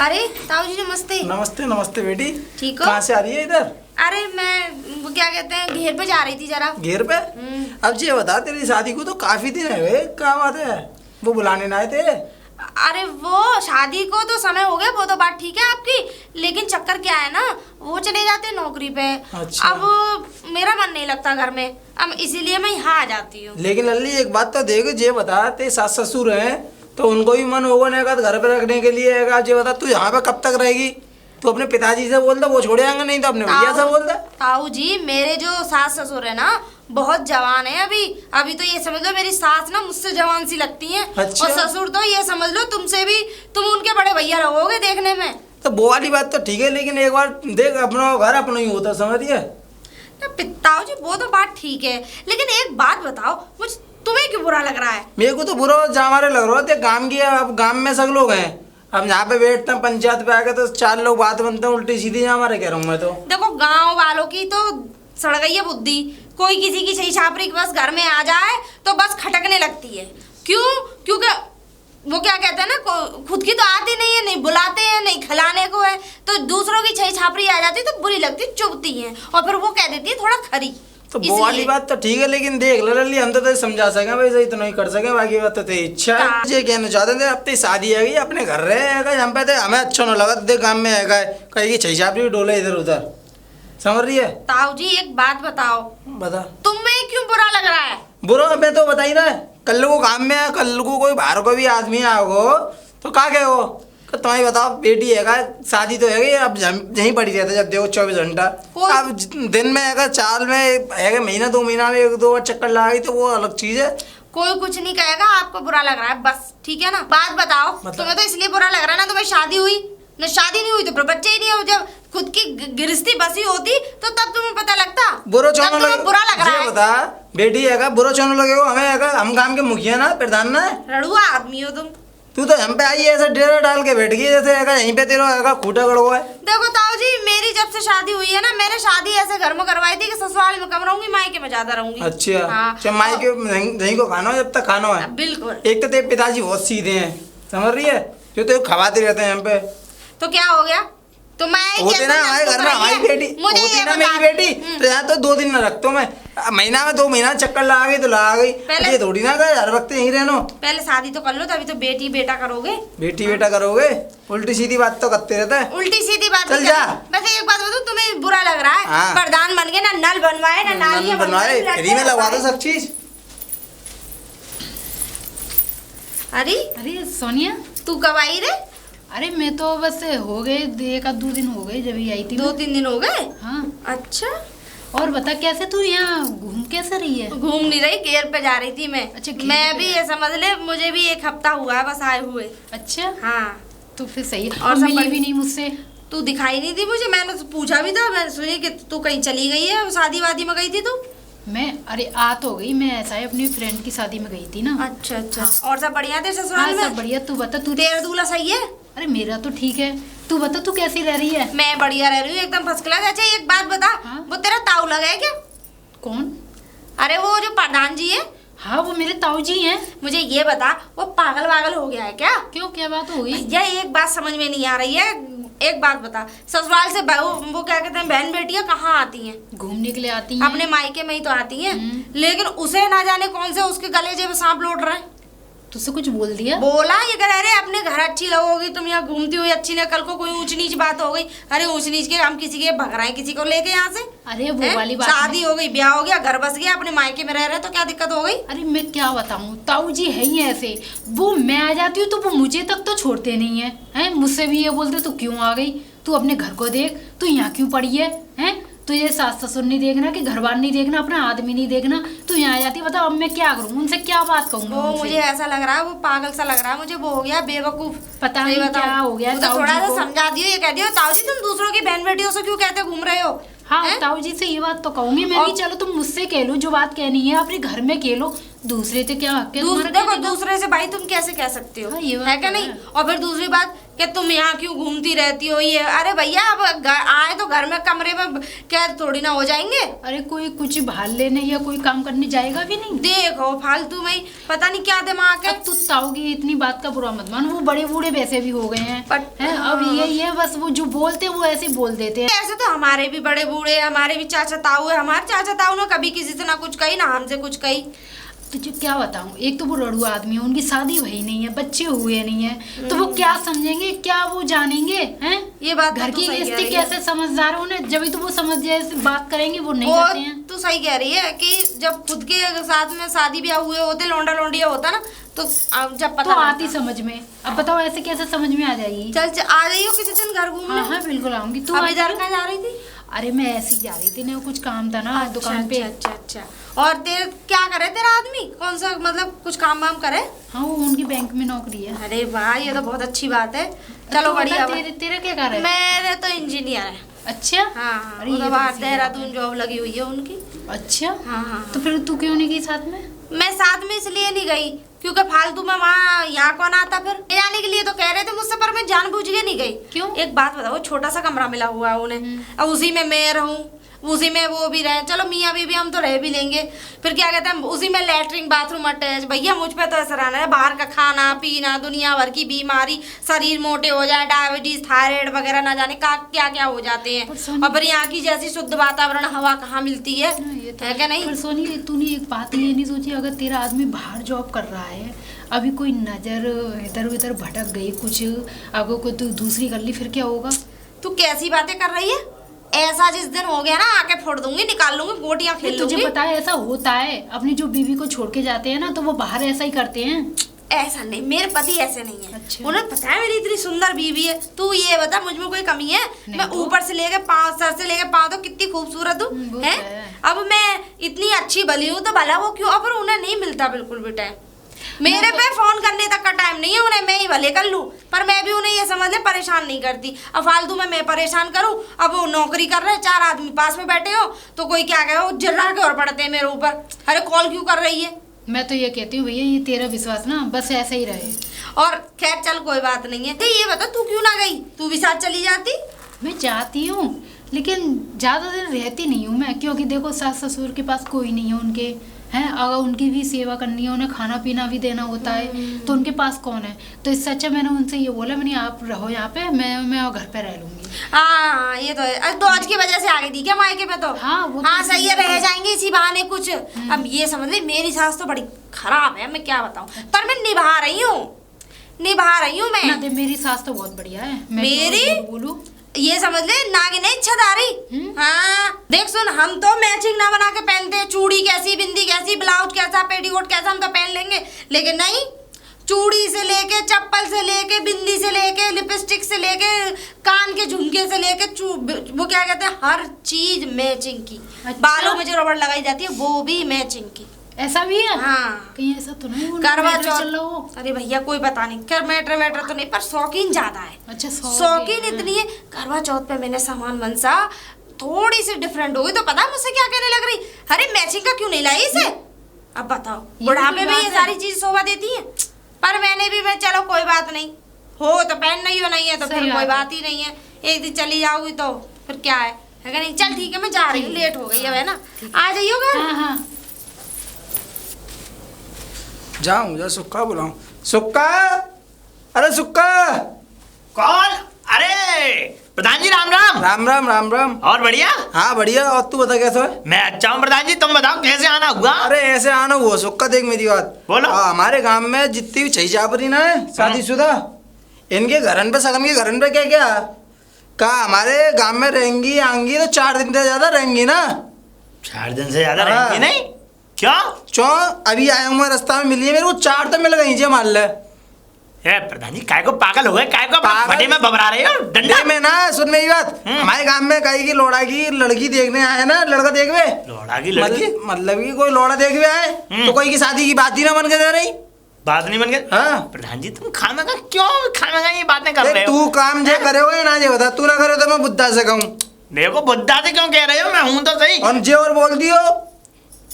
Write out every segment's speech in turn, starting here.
अरे ताऊ जी नमस्ते। नमस्ते नमस्ते बेटी। ठीक हो? कहाँ से आ रही है इधर? अरे मैं वो क्या कहते हैं घेर पे जा रही थी जरा। घेर पे? अब ये बता, तेरी शादी को तो काफी दिन है गए, क्या बात है? वो बुलाने ना आए थे? अरे वो शादी को तो समय हो गया, वो तो बात ठीक है आपकी, लेकिन चक्कर क्या है ना, वो चले जाते हैं नौकरी पे। अच्छा। अब मेरा मन नहीं लगता घर में, अब इसीलिए मैं यहाँ आ जाती हूँ। लेकिन लल्ली एक बात तो देख, ये बता, तेरे सास ससुर हैं तो उनको भी मन होगा नहीं का घर पे रखने के लिए है। ये बता, तू यहाँ पे कब तक रहेगी? तू अपने पिताजी से बोल दे, वो छोड़े आएंगे, नहीं तो अपने भैया से बोल दे। ताऊ जी मेरे जो सास ससुर है ना बहुत जवान है अभी तो ये समझ लो मेरी सास ना मुझसे जवान सी लगती है। अच्छा। और ससुर तो ये समझ लो तुमसे भी, तुम उनके बड़े भैया रहोगे देखने में। तो वो वाली बात तो ठीक है, लेकिन एक बार देख, अपना घर अपना ही होता, समझिए। ताऊ जी वो तो बात ठीक है, लेकिन एक बात बताओ, मुझ तुम्हें क्यों बुरा लग रहा है? मेरे को तो बुरा हमारे लग रहा है, गांव की, अब गांव में सब लोग हैं, अब यहाँ पे बैठते हैं, पंचायत पे आके तो चार लोग बात बनते हैं उल्टी सीधी, हमारे कह रहा हूँ मैं तो। देखो गांव वालों की तो सड़ गई है बुद्धि, कोई किसी की सही छापरी बस घर में आ जाए तो बस खटकने लगती है। क्यों? क्योंकि वो क्या कहते हैं ना, खुद की तो आती नहीं है, नहीं बुलाते हैं, नहीं खिलाने को है, तो दूसरों की छई छापरी आ जाती तो बुरी लगती, चुभती है, और फिर वो कह देती है थोड़ा खरी। तो वो वाली बात तो ठीक है, लेकिन देख लल्ली, हम तो समझा सके भाई, सही तो नहीं कर सके, बाकी बात तो तेरी इच्छा है। ये कहना चाहते थे, अब तेरी शादी है गई, अपने घर रहे, हम पे हमें अच्छा ना लगा, देख काम में है कहेगी छई छापरी डोले इधर उधर, समझ रही है? ताऊ जी एक बात बताओ, बता। तुम्हें क्यों बुरा लग रहा है? बुरा मैं तो बता ही रहा है, कल को काम में है, कल को कोई बाहर को भी आदमी आओ तो क्या कहो, तुम्हें बताओ, बेटी है, शादी तो है, अब यहीं पड़ी रहता जब देखो 24 घंटा। अब दिन में है, चाल में है, महीना 2 महीना में 1-2 बार चक्कर लगाई तो वो अलग चीज है। कोई कुछ नहीं कहेगा, आपको बुरा लग रहा है बस, ठीक है ना? बात बताओ, तुम्हें तो इसलिए बुरा लग रहा है ना, तुम्हें शादी हुई ना, शादी नहीं हुई तो फिर बच्चे ही नहीं है, जब खुद की गृहस्थी बसी होती तो तब तुम्हें पता लगता। बुरा चौनो बुरा लग रहा है, बता बेटी है, बुरा चौनो लगे हो हमें, हम काम के मुखिया ना प्रधान ना, रड़ुआ आदमी हो तुम। तू तो हम पे आई ऐसा डेरा डाल के बैठ गई जैसे यहीं पे तेरा खूटा गड़वा है। देखो ताऊ जी मेरी जब से शादी हुई है ना, मैंने शादी ऐसे घर में करवाई थी कि ससुराल में कम रहूंगी, मायके में ज्यादा रहूंगी। अच्छा। हाँ। मायके नहीं को खाना जब तक खाना है। बिल्कुल। एक तो तेरे पिताजी बहुत सीधे हैं, समझ रही है, जो तो खवाते रहते हैं हम पे। तो क्या हो गया? तो मैं होते ना हमारे घर में हमारी बेटी होती ना, मेरी बेटी तो यहाँ तो 2 दिन ना रखता हूँ मैं, महीना में 2 महीना चक्कर लगा गई तो लगा गई, ये थोड़ी ना गए हर वक्त यहीं रहना। पहले शादी तो कर लो, तभी तो बेटी बेटा करोगे। बेटी बेटा करोगे? उल्टी सीधी बात तो करते रहता है। उल्टी सीधी बात चल जा। वैसे एक बात बताऊं, तुम्हें बुरा लग रहा है? हाँ। प्रधान बन गए ना, नल बनवाए ना, नालियां बनवाए, फ्री में लगवा दो सब चीज। अरे सोनिया तू कब आई रे? अरे मैं तो बस हो गए 1-2 दिन हो गए जब ही आई थी। 2-3 दिन हो गए? हाँ। अच्छा। और बता कैसे तू यहाँ घूम कैसे रही है? घूम नहीं रही, घेर पे जा रही थी मैं। अच्छा, मैं भी ये समझ ले, मुझे भी 1 हफ्ता हुआ है बस आए हुए। अच्छा। हाँ तो फिर सही है। और मिली भी नहीं मुझसे। तू दिखाई नहीं दी मुझे, मैंने तो पूछा भी था, मैंने सुनी कि तू कहीं चली गई है, शादी वादी में गई थी तू। अरे आ तो गई मैं, ऐसा है अपनी फ्रेंड की शादी में गई थी ना। अच्छा अच्छा। हाँ। और सब बढ़िया थे ससुराल में? सब बढ़िया। तू बता, तू तेरा दूल्हा सही है? अरे मेरा तो ठीक है, तू बता तू कैसी रह रही है? मैं बढ़िया रह रही हूँ एकदम फर्स्ट क्लास। अच्छा एक बात बता। हाँ? वो तेरा ताऊ लगा है क्या? कौन? अरे वो जो प्रधान जी है। हाँ वो मेरे ताऊ जी हैं। मुझे ये बता, वो पागल वागल हो गया है क्या? क्यों, क्या बात हो गई? भैया एक बात समझ में नहीं आ रही है, एक बात बता, ससुराल से वो क्या कहते हैं बहन बेटियां कहाँ आती हैं? घूमने के लिए आती हैं। अपने मायके में ही तो आती हैं, लेकिन उसे ना जाने कौन से उसके गले जेब सांप लौट रहे हैं। तुझसे कुछ बोल दिया? बोला ये कह रहे अपने घर अच्छी लगोगी, तुम यहाँ घूमती हुई अच्छी नहीं, कल को कोई ऊंच नीच बात हो गई, अरे ऊंच नीच के हम किसी के भग रहे हैं, किसी को लेके यहाँ से। अरे वो वाली बात शादी हो गई, ब्याह हो गया, घर बस गया, अपने मायके में रह रहे तो क्या दिक्कत हो गई? अरे मैं क्या बताऊँ, ताऊ जी है ही ऐसे, वो मैं आ जाती हूँ तो वो मुझे तक तो छोड़ते नहीं है, हैं? मुझसे भी ये बोलते तू क्यों आ गई, तू अपने घर को देख, तू यहाँ क्यों पड़ी है, हैं? तुझे सास ससुर नहीं देखना कि घर बार नहीं देखना, अपना आदमी नहीं देखना, तू यहाँ आ जाती। बताओ अब मैं क्या करूँ, उनसे क्या बात कहूँ? वो मुझे ऐसा लग रहा है, वो पागल सा लग रहा है मुझे, वो हो गया बेवकूफ। पता नहीं क्या हो गया। तो थोड़ा सा समझा दियो, ये कह दियो ताऊ जी तुम दूसरों की बहन बेटियों से क्यों कहते घूम रहे हो? हाँ ताऊ जी से ये बात तो कहूंगी मैं भी, चलो तुम मुझसे कह लो जो बात कहनी है, अपने घर में कह लो, दूसरे से क्या हक है देखो तुम्हारा कहने का? दूसरे से भाई तुम कैसे कह सकते हो, हाँ, ये बात है क्या तो नहीं। है। और फिर दूसरी बात कि तुम यहाँ क्यों घूमती रहती हो, ये अरे भैया अब आए तो घर में कमरे में कैद थोड़ी ना हो जाएंगे। अरे कोई कुछ बाहर लेने या कोई काम करने जाएगा भी नहीं। देखो फालतू में ही पता नहीं क्या दिमाग है। अब तू ताऊ की इतनी बात का बुरा मत मान, वो बड़े बूढ़े वैसे भी हो गए हैं, बट- हैं अब यही है बस, वो जो बोलते हैं वो ऐसे बोल देते हैं। ऐसे तो हमारे भी बड़े बूढ़े, हमारे भी चाचा ताऊ है, हमारे चाचा ताऊ ने कभी किसी से ना कुछ कही ना हमसे कुछ कही। तुझे क्या बताऊं, एक तो वो लड़ुआ आदमी है, उनकी शादी हुई नहीं है, बच्चे हुए नहीं है, तो वो क्या समझेंगे, क्या वो जानेंगे हैं। ये बात घर तो की सही कह स्थिति रही है। कैसे समझदार होने, जब तो वो समझ जाए बात करेंगे, वो नहीं वो करते हैं। तू सही कह रही है कि जब खुद के साथ में शादी ब्याह हुए होते, लौंडा लौंडिया होता ना, तो जब तो पता आती समझ में। अब बताओ ऐसे कैसे समझ में आ जाएगी। चल आ जाइयो किसी दिन घर घूमने। हाँ हाँ बिल्कुल आऊंगी। तू अभी आ इधर जा। कहाँ जा रही थी? अरे मैं ऐसे ही जा रही थी ना, कुछ काम था ना दुकान पे। अच्छा अच्छा अच्छा। और तेरे क्या करे तेरा आदमी, कौन सा मतलब कुछ काम वाम करे? हाँ वो उनकी बैंक में नौकरी है। अरे वाह ये तो बहुत अच्छी बात है। चलो तो बढ़िया। बता, तेरा क्या कार्य है? मेरे तो इंजीनियर है। अच्छा हाँ अरे वो ये तो तो बाहर सीधी देहरादून बात जॉब लगी हुई है उनकी। है। अच्छा हाँ हाँ तो फिर तू क्यों नहीं गई साथ में? मैं साथ में इसलिए नहीं गई क्योंकि फालतू में वहाँ यहाँ कौन आता, फिर ले जाने के लिए तो कह रहे थे मुझसे, पर मैं जानबूझ के नहीं गई। क्यों? एक बात बताओ, छोटा सा कमरा मिला हुआ है उन्हें, अब उसी में मैं रहूं, उसी में वो भी रहे, चलो मियाँ बीवी हम तो रह भी लेंगे, फिर क्या कहते हैं उसी में लैट्रिन बाथरूम अटैच। भैया मुझ पे तो ऐसा रहना है, बाहर का खाना पीना, दुनिया भर की बीमारी, शरीर मोटे हो जाए, डायबिटीज थायराइड वगैरह ना जाने का क्या क्या हो जाते हैं। पर सोनी- और फिर यहाँ की जैसी शुद्ध वातावरण हवा कहाँ मिलती है, हाँ, ये तो है क्या नहीं। पर सोनी तूने एक बात ये नहीं सोची, अगर तेरा आदमी बाहर जॉब कर रहा है, अभी कोई नजर इधर उधर भटक गई कुछ, अगर कोई तू दूसरी कर ली फिर क्या होगा? तू कैसी बातें कर रही है? ऐसा जिस दिन हो गया ना आके फोड़ दूंगी, निकाल लूंगी, गोटियां खेल तुझे लूंगी। पता है ऐसा होता है, अपनी जो बीवी को छोड़ के जाते हैं ना तो वो बाहर ऐसा ही करते हैं। ऐसा नहीं, मेरे पति ऐसे नहीं है। अच्छा। उन्हें पता है मेरी इतनी सुंदर बीवी है। तू ये बता मुझ में कोई कमी है? नहीं मैं तो। ऊपर से लेके पाँव, सर से लेके पाँव तो कितनी खूबसूरत वो हूँ तो है। है। अब मैं इतनी अच्छी भली हूँ तो भला वो क्यों, अब उन्हें नहीं मिलता बिल्कुल भी टाइम। मेरे पे फोन करने तक का टाइम नहीं है उन्हें, मैं ही भले कर लूँ, पर मैं भी उन्हें ये समझ ले परेशान नहीं करती। अब फालतू में मैं परेशान करूँ, अब वो नौकरी कर रहे, चार आदमी पास में बैठे हो तो कोई क्या कहे, वो जर्रा के और पड़ते हैं मेरे ऊपर, अरे कॉल क्यों कर रही है। मैं तो ये कहती हूँ भैया ये तेरा विश्वास ना बस ऐसे ही रहे। और खैर चल कोई बात नहीं है। ये बता तू क्यों ना गई, तू भी साथ चली जाती। मैं जाती हूँ लेकिन ज़्यादा दिन रहती नहीं हूँ मैं, क्योंकि देखो सास ससुर के पास कोई नहीं है उनके, हैं अगर उनकी भी सेवा करनी है, उन्हें खाना पीना भी देना होता है, तो उनके पास कौन है। तो इससे अच्छा मैंने उनसे ये बोला, मैंने आप रहो यहाँ पे, मैं घर पे रह लूँगी। हाँ ये तो है। अरे तो आज की वजह से आ गई थी क्या मायके पे? तो हाँ, वो तो हाँ सही है, इसीलिए रह तो- जाएंगे इसी बहाने कुछ। अब ये समझ ले मेरी सास तो बड़ी खराब है, मैं क्या बताऊँ, पर मैं निभा रही हूँ मैं। ना दे, मेरी सास तो बहुत बढ़िया है। मैं मेरी? क्यों बोलूं? ये समझ ले नागिन है इच्छाधारी। हाँ देख सुन, हम तो मैचिंग ना बना के पहनते, चूड़ी कैसी, बिंदी कैसी, ब्लाउज कैसा, पेटीकोट कैसा, हम तो पहन लेंगे, लेकिन नहीं, चूड़ी से लेके, चप्पल से लेके, बिंदी से लेके, लिपस्टिक से लेके, कान के झुमके से लेके, वो क्या कहते हैं, हर चीज मैचिंग की। अच्छा। बालों में जो रबड़ लगाई जाती है वो भी मैचिंग की। ऐसा भी है? हाँ कहीं ऐसा तो नहीं करवा मैटर चौथ, चल रहा हो? अरे भैया कोई पता नहीं, कर मैटर तो नहीं, पर शौकीन ज्यादा है। अच्छा शौकीन इतनी है, करवा चौथ पे मैंने सामान मनसा थोड़ी सी डिफरेंट हो गई तो पता है मुझसे क्या कहने लग रही, अरे मैचिंग का क्यों नहीं लाई इसे। अब बताओ, ये बुढ़ापे कोई में ये बात सारी है? चीज शोभा देती है। पर मैंने भी, मैं चलो कोई बात नहीं, हो तो पहन नहीं हो, नहीं है तो सही फिर कोई बात है। बात ही नहीं है। एक दिन चली जाओगी तो फिर क्या है क्या नहीं। चल ठीक है, मैं जा रही हूँ, लेट हो गई है ना, आ जाइयो घर। हाँ हाँ जाऊँ जा, सुक्का बुलाऊं, सुक्का, अरे सुक्का। कौन? अरे प्रधान जी राम राम। राम राम राम राम। और बढ़िया? हाँ बढ़िया, और तू बता कैसा है? मैं अच्छा हूँ प्रधान जी, तुम बताओ कैसे आना हुआ? अरे ऐसे आना हुआ सुक्का, देख मेरी बात बोलो। हमारे गांव में जितनी भी छही चापरी ना है शादीशुदा, इनके घरन पे, सगन के घरन पे क्या क्या कहा हमारे गांव में रहेंगी आएंगी तो 4 दिन से ज्यादा रहेंगी ना। 4 दिन से ज्यादा हाँ। रहेंगी नहीं? क्यों? चो अभी आया हूँ मैं, रास्ता में मिली है मेरे को, 4 तो मिल गई मान ले। ए प्रधान जी काय को पागल हो गए, काय को पागल? फटे में बबरा रहे हो डंडा नहीं, मैं ना सुन मेरी बात, हमारे गांव में कहीं की लोड़ा की लड़की देखने आए ना, लड़का देखवे, लोड़ा की लड़की? मतलब कि कोई लोड़ा देखवे आए तो कोई की शादी की बात ही ना बन के दे रही। बात नहीं बन गई? हाँ। प्रधान जी तुम खाना का क्यों, खाना का ये बातें कर रहे देख हो? तू काम जे करे हो या ना जे बता, तू ना करे तो मैं बुद्धा से कहूँ। देखो बुद्धा से क्यों कह रहे हो, मैं हूं तो सही। और जे और बोल दियो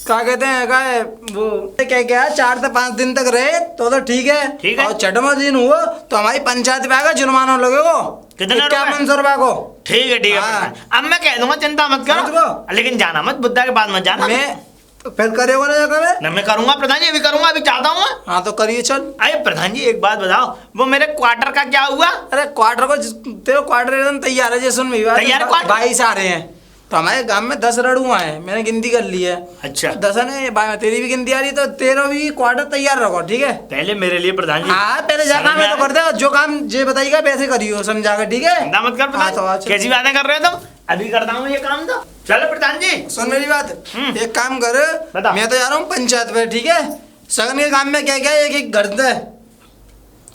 क्या कहते हैं क्या है वो क्या 4 से 5 दिन तक रहे तो ठीक है। ठीक है। और 6वां दिन हुआ तो हमारी पंचायत पे आएगा जुर्माना लगेगा कितना 5100 रुपया को। ठीक है हाँ। प्रधान। अब मैं कह दूंगा चिंता मत समझ करो, गो। लेकिन जाना मत, बुद्धा के बाद मत जाना। मैं तो फिर करेगा ना करेगा ना मैं करूंगा प्रधान जी, अभी करूंगा, अभी चाहता हूँ। हाँ तो करिए चल। अरे प्रधान जी एक बात बताओ, वो मेरे क्वार्टर का क्या हुआ? अरे क्वार्टर को तेरे क्वार्टर एकदम तैयार है जैसे मेरी बात तैयार क्वार्टर? 22 आ रहे हैं तो हमारे गांव में 10 रड़ुआ हैं, मैंने गिनती कर ली है। अच्छा। 10 ने तेरी भी गिनती आ रही तो तेरा भी क्वार्टर तैयार रखो ठीक है। पहले मेरे लिए प्रधान जी। हाँ पहले जा काम है तो कर दे, जो काम जे बताइएगा वैसे करियो समझा कर ठीक है। चिंता मत कर हाँ, तो प्रधान, अच्छा। कैसी बातें कर रहे हो तुम? अभी करता हूँ ये काम तो। चलो प्रधान जी। सुन मेरी बात, एक काम कर, बता। मैं तो जा रहा हूँ पंचायत पे ठीक है। सगन के काम में क्या क्या एक एक घर दे।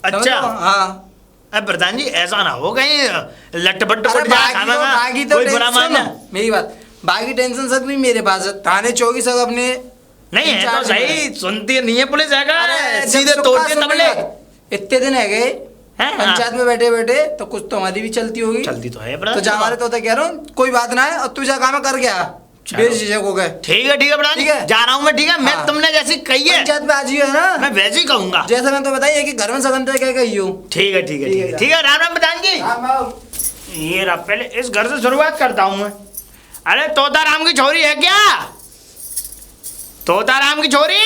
अच्छा। समझ लो? हाँ अब प्रधान जी ऐसा ना हो कहीं लटपट अरे पट जाए खाना में, बाकी तो कोई बुरा मान टेंशन जाए। मेरी बात, बाकी टेंशन सब नहीं मेरे पास है। थाने चौकी सब अपने नहीं है तो इंचार्ज में सही, सुनती नहीं है पुलिस है का? अरे सीधे जब तोड़ते सुक्का तबले। सुनेगा। इतने दिन है गए हैं? पंचायत में बैठे बैठे तो कुछ तो हमारी भी चलती होगी। चलती तो है तो प्रधान जा जी। हमारे तो कह रहा हूँ कोई बात ना है और तू जा काम कर गया चलो। बेझिझक हो गए। ठीक है प्रधान जी, ठीक है। जा रहा हूँ मैं, ठीक है। मैं हाँ। तुमने जैसी कही है पंचायत पे आज ही है ना, मैं वैसे ही कहूंगा। जैसे मैं तो बताइए कि घर में सगन पे क्या कही हूँ। ठीक है ठीक है ठीक है ठीक है। राम राम प्रधान जी। ये रहा, पहले इस घर से शुरुआत करता हूँ मैं। अरे तोता राम की छोरी है क्या? तोता राम की छोरी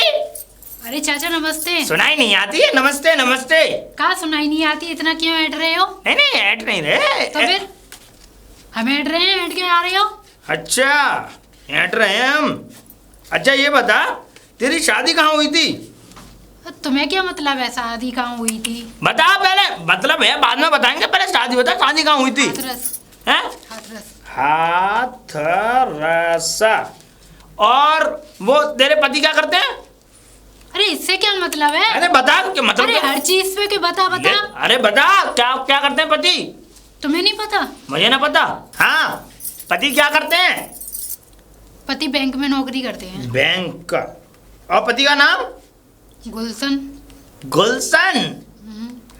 अरे चाचा नमस्ते। सुनाई नहीं आती है? नमस्ते नमस्ते। कहाँ सुनाई नहीं आती, इतना क्यों ऐड रहे हो? नहीं नहीं ऐट नहीं रहे। तो फिर हम ऐड रहे हैं, ऐड क्यों आ रहे हो? अच्छा ऐट रहे हैं हम। अच्छा ये बता, तेरी शादी कहाँ हुई थी? तुम्हें क्या मतलब है शादी कहाँ हुई थी? बता पहले, मतलब है बाद में बताएंगे, पहले शादी बता, शादी कहाँ हुई थी? हाथरस। हैं? हाथरस। हाथरसा। और वो तेरे पति क्या करते हैं? अरे इससे क्या मतलब है? अरे बता क्या मतलब अरे क्या? हर चीज पे के बता बता। अरे बता क्या क्या करते हैं पति? तुम्हें नहीं पता? मुझे ना पता। हाँ पति क्या करते हैं? पति बैंक में नौकरी करते हैं। बैंक का। और पति का नाम? गुलशन। गुलशन।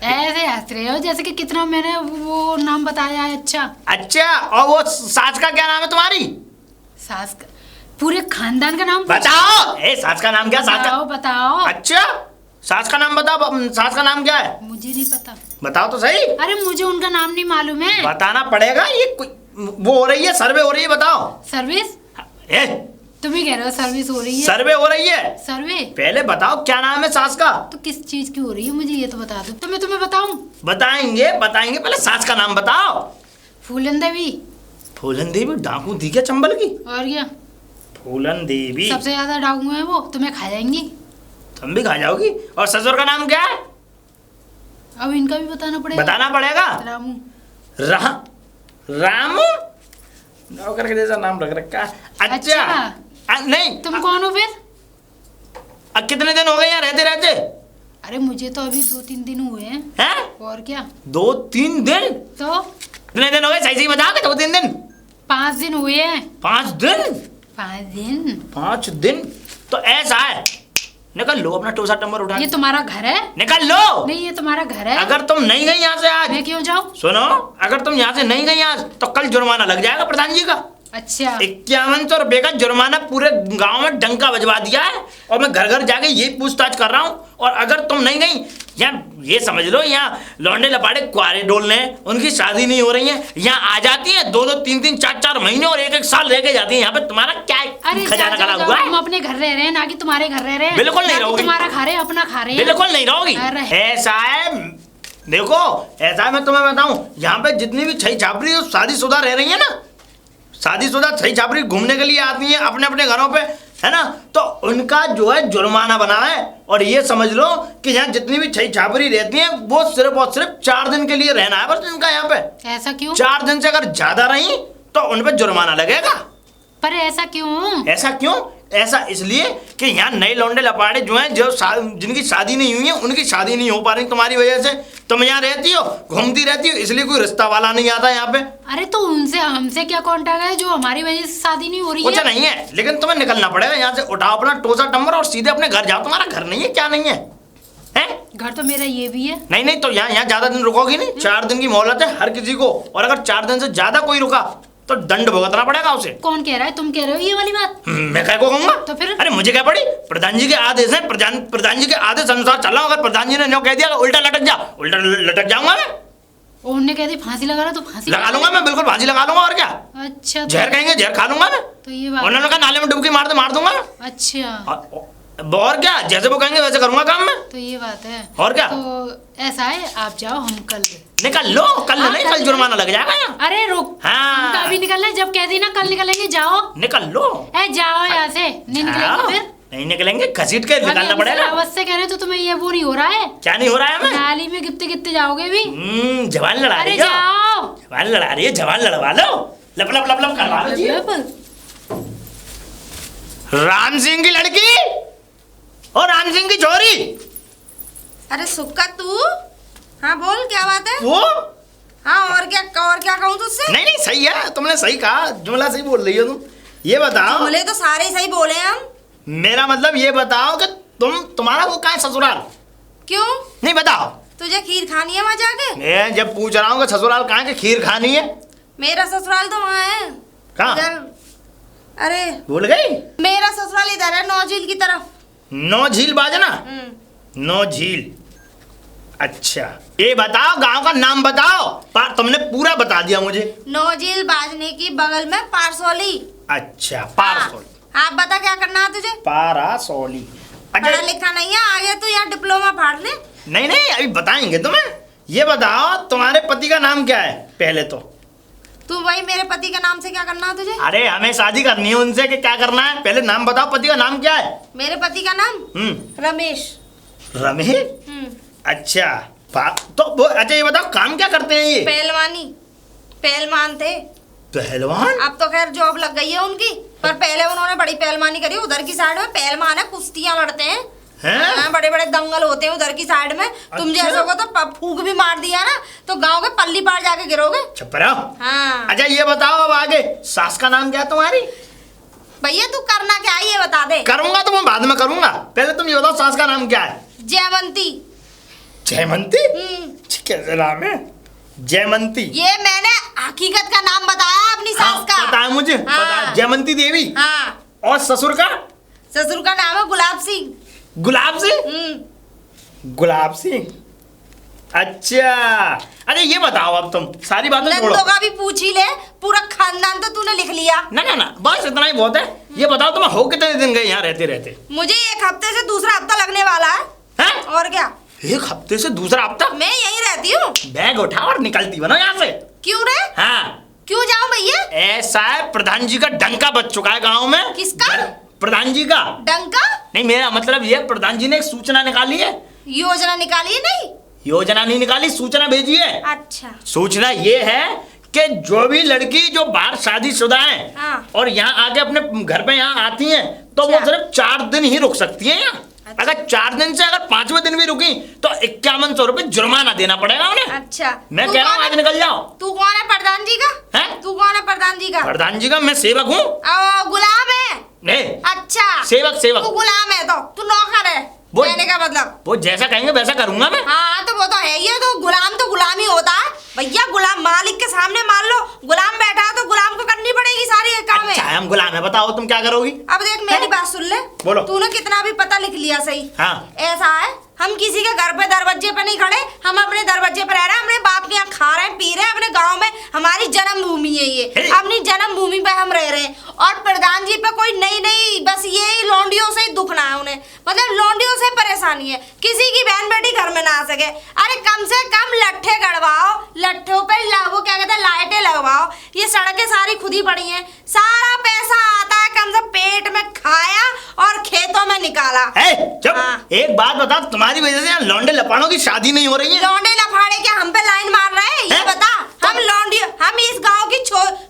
ऐसे हंस रहे हो जैसे कि कितना मैंने वो नाम बताया है। अच्छा अच्छा, और वो सास का क्या नाम है तुम्हारी? सास का पूरे खानदान का नाम पूछो। बताओ। ए सास का नाम क्या? सास बताओ का बताओ। अच्छा, सास का नाम बताओ। सास का नाम क्या है? मुझे नहीं पता। बताओ तो सही। अरे मुझे उनका नाम नहीं मालूम है। बताना पड़ेगा। ये वो हो रही है, सर्वे हो रही है, बताओ। सर्विस? ए तुम ही कह रहे हो सर्विस हो रही है। सर्वे हो रही है। सर्वे? पहले बताओ क्या नाम है सास का? तो किस चीज की हो रही है मुझे ये तो बता दो, तो मैं तुम्हें बताऊं। बताएंगे बताएंगे, पहले सास का नाम बताओ। फूलन देवी। फूलन देवी डाकू थी क्या चंबल की? और क्या? फूलन देवी सबसे ज्यादा डाकू है वो, तुम्हें खा जाएंगी। तुम भी खा जाओगी। और ससुर का नाम क्या है? अब इनका भी बताना पड़ेगा। बताना पड़ेगा। रामू। रामू नौकर के जैसा नाम रख रखा है। अच्छा नहीं तुम कौन हो फिर? कितने दिन हो गए यहाँ रहते रहते? अरे मुझे तो अभी 2-3 दिन हुए हैं। हैं? और क्या? 2-3 दिन? तो कितने दिन हो गए? सही सही बताओ कि 2-3 दिन? 5 दिन हुए हैं। 5 दिन? 5 दिन। 5 दिन तो ऐसा है, निकल लो अपना टोसा टम्बर उठा ये के। तुम्हारा घर है? निकल लो। नहीं ये तुम्हारा घर है। अगर तुम नहीं गई यहाँ से आज, मैं क्यों जाऊं? सुनो, अगर तुम यहाँ से नहीं गई आज तो कल जुर्माना लग जाएगा प्रधान जी का। अच्छा 5100 रुपए का जुर्माना पूरे गांव में डंका बजवा दिया है। और मैं घर घर जाके ये पूछताछ कर रहा हूँ। और अगर तुम नहीं गई, यहाँ ये समझ लो, यहाँ लौंडे लपाड़े कुआरे डोलने, उनकी शादी नहीं हो रही है, यहाँ आ जाती है 2-2, 3-3, 4-4 महीने और 1-1 साल रह के जाती है। यहाँ पे तुम्हारा क्या अरे खजाना जाओ, गला जाओ, हुआ हम है? अपने घर रह रहे हैं ना कि तुम्हारे घर रह रहे हैं। बिल्कुल नहीं ना कि रहोगी। तुम्हारा खा रहे हैं अपना खा रहे हैं। बिल्कुल नहीं रहोगी। अरे। ऐसा है, देखो ऐसा है, मैं तुम्हें बताऊं, यहाँ पे जितनी भी छई छापरी शादीशुदा रह रही है ना, शादीशुदा छई छापरी घूमने के लिए आती हैं अपने अपने घरों पे, है ना, तो उनका जो है जुर्माना बना है। और ये समझ लो कि यहाँ जितनी भी छई छापरी रहती हैं वो सिर्फ और सिर्फ 4 दिन के लिए रहना है बस इनका यहाँ पे। ऐसा क्यों? 4 दिन से अगर ज्यादा रही तो उन पे जुर्माना लगेगा। पर ऐसा क्यों? ऐसा क्यों? ऐसा इसलिए कि यहाँ नए लौंडे लपाड़े जो हैं, जो जिनकी शादी नहीं हुई है, उनकी शादी नहीं हो पा रही तुम्हारी वजह से। तुम यहाँ रहती हो, घूमती रहती हो, इसलिए कोई रिश्ता वाला नहीं आता यहाँ पे। अरे तो उनसे हमसे क्या कॉन्टैक्ट है जो हमारी वजह से शादी नहीं हो रही कुछ है? नहीं है, लेकिन तुम्हें निकलना पड़ेगा यहाँ से। उठाओ अपना टोसा टम्बर और सीधे अपने घर जाओ। तुम्हारा घर नहीं है क्या? नहीं है, है? घर तो मेरा ये भी है। नहीं तो यहाँ ज्यादा दिन रुकोगी नहीं। 4 दिन की मोहलत है हर किसी को। और अगर 4 दिन से ज्यादा कोई रुका तो दंड भुगतना पड़ेगा उसे। कौन कह रहा है? तुम कह रहे हो ये वाली बात? मैं क्या को कहूंगा? तो फिर? अरे मुझे क्या पड़ी, प्रधान जी के आदेश है, प्रधान जी के आदेश अनुसार चल रहा हूं। अगर प्रधान जी ने जो कह दिया उल्टा लटक जाऊंगा मैं। उन्होंने कह दी फांसी लगा रहा तो फांसी लगा लूंगा मैं, बिल्कुल फांसी लगा लूंगा। और क्या, अच्छा जहर कहेंगे जहर खा लूंगा मैं। तो ये बात। उन्होंने कहा नाले में डुबकी मार दूंगा मैं। अच्छा और क्या, जैसे वो कहेंगे वैसे करूंगा काम मैं। तो ये बात है। और क्या? तो ऐसा है, आप जाओ, हम कल निकल लो। कल हाँ, नहीं, कल कल जुर्माना लग जाएगा यहाँ। अरे रुक, हाँ। हम अभी निकलना है, जब कह दी ना कल निकलेंगे, जाओ निकल लो। जाओ यहाँ से। नहीं निकलेंगे फिर? नहीं निकलेंगे, घसीट के निकालना पड़ेगा। आवाज से कह रहे तो तुम्हें ये वो नहीं हो रहा है? क्या नहीं हो रहा है हमें? नाली में गिरते गिरते जाओगे भी। जवान लड़ा अरे रही है, जाओ। जवान लड़ा रही है, जवान लड़वा लो, लप लप लप लप करवा लो जी। राम सिंह की लड़की और राम सिंह की छोरी। अरे सुक्का तू, हाँ बोल क्या बात है? वो हाँ और क्या कहूँ तुझसे? नहीं सही है, तुमने सही कहा, जुमला सही बोल रही हो तुम। ये बताओ, बोले तो सारे सही बोले हम। मेरा मतलब ये बताओ कि तुम्हारा वो कहाँ है ससुराल? क्यों? नहीं बताओ। तुझे खीर खानी है वहाँ जाके? मैं जब पूछ रहा हूँ कि ससुराल कहाँ के, खीर खानी है। मेरा ससुराल तो वहाँ है। कहाँ? इधर। अरे भूल गई? मेरा ससुराल इधर है, नौझील की तरफ। नौ झील बाजना? नौ झील। अच्छा ये बताओ, गांव का नाम बताओ। तुमने पूरा बता दिया मुझे। नौझील बाजने की बगल में पारसोली। अच्छा पारसोली। आप बता क्या करना है तुझे? पारासोली। पढ़ा लिखा नहीं है, आगे तू यहाँ डिप्लोमा फाड़ ले। नहीं अभी बताएंगे तुम्हें। ये बताओ तुम्हारे पति का नाम क्या है पहले तो? तू वही मेरे पति के नाम से क्या करना है तुझे? अरे हमें शादी करनी है उनसे कि क्या करना है, पहले नाम बताओ, पति का नाम क्या है? मेरे पति का नाम रमेश। रमेश? अच्छा तो वो, अच्छा ये बताओ काम क्या करते हैं ये? पहलवान थे। पहलवान? अब तो खैर जॉब लग गई है उनकी, पर पहले उन्होंने बड़ी पहलवानी करी। उधर की साइड में पहलवान है, कुश्तियां लड़ते हैं। बड़े बड़े दंगल होते हैं उधर की साइड में। तुम जैसे को तो फूक भी मार दिया ना तो गांव के पल्ली पार जाके गिरोगे। छपरा। हाँ। अच्छा ये बताओ अब आगे, सास का नाम क्या है तुम्हारी? भैया तू करना क्या है ये बता दे। करूंगा तो मैं बाद में करूंगा, पहले तुम ये बताओ सास का नाम क्या है? जयवंती। जयवंती? कैसे नाम है जयवंती? ये मैंने हकीकत का नाम बताया अपनी सास का। पता है मुझे। हाँ। पता है, जयवंती देवी। हाँ। और ससुर का? ससुर का नाम है गुलाब सिंह। गुलाब सिंह? गुलाब सिंह। अच्छा अरे ये बताओ अब तुम सारी बातें छोड़ो। नंदों का भी पूछ ही ले, पूरा खानदान तो तूने लिख लिया। ना बस इतना ही बहुत है। ये बताओ तुम हो कितने दिन गए यहाँ रहते? मुझे एक हफ्ते से दूसरा हफ्ता लगने वाला है। और क्या? एक हफ्ते से दूसरा हफ्ता? मैं यहीं रहती हूँ। बैग उठा और निकलती बनो यहाँ से। क्यों रे? हाँ क्यों जाऊँ भैया? ऐसा है, प्रधान जी का डंका बज चुका है गाँव में। किसका? प्रधान जी का डंका? नहीं, मेरा मतलब ये प्रधान जी ने एक सूचना निकाली है। योजना निकाली है? नहीं योजना नहीं निकाली, सूचना भेजी है। अच्छा। सूचना ये है कि जो भी लड़की जो बाहर शादीशुदा है और यहाँ आके अपने घर पे यहाँ आती हैं तो वो सिर्फ 4 दिन ही रुक सकती है यहाँ। अच्छा। अगर 4 दिन से अगर 5वें दिन भी रुकी तो 5100 रुपए जुर्माना देना पड़ेगा उन्हें। अच्छा मैं कह रहा हूँ आज निकल जाओ। तू कौन है प्रधान जी का? है? तू कौन है प्रधान जी का? प्रधान जी का मैं सेवक हूँ। गुलाम है? नहीं। अच्छा सेवक। तू गुलाम है तो तू नौकर है कहने का मतलब? वो जैसा कहेंगे वैसा करूंगा मैं। हाँ तो वो तो है, ये तो गुलाम ही होता है भैया। गुलाम मालिक के सामने मान लो गुलाम बैठा है तो गुलाम को करनी पड़ेगी सारी काम। अच्छा हम गुलाम है, बताओ तुम क्या करोगी? अब देख मेरी बात सुन ले। बोलो। तूने कितना भी पता लिख लिया सही। हाँ। ऐसा है, हम किसी के घर पे दरवाजे पे नहीं खड़े, हम अपने दरवाजे पे रह रहे हैं, अपने बाप के यहाँ खा रहे हैं पी रहे हैं। अपने गांव में हमारी जन्मभूमि है ये, अपनी जन्मभूमि पे हम रह रहे हैं। और प्रधान जी पे कोई नहीं बस ये लौंडियों से ही दुखना है उन्हें, मतलब लौंडियों से परेशानी है, किसी की बहन बेटी घर में ना आ सके। अरे कम से कम लट्ठे गड़वाओ, लट्ठों पे वो क्या कहते हैं लाइटें लगवाओ। ये सड़कें सारी खुद ही पड़ी हैं, सारा पैसा आता है कम से पेट में खाया और खेतों में निकाला। चुप। हाँ। एक बात बताओ, तुम्हारी वजह से यहाँ लौंडे लपाड़ों की शादी नहीं हो रही है। लौंडे लफाड़े क्या हम पे लाइन मार रहे हैं? ये बता। हम लौंडी, हम इस गांव की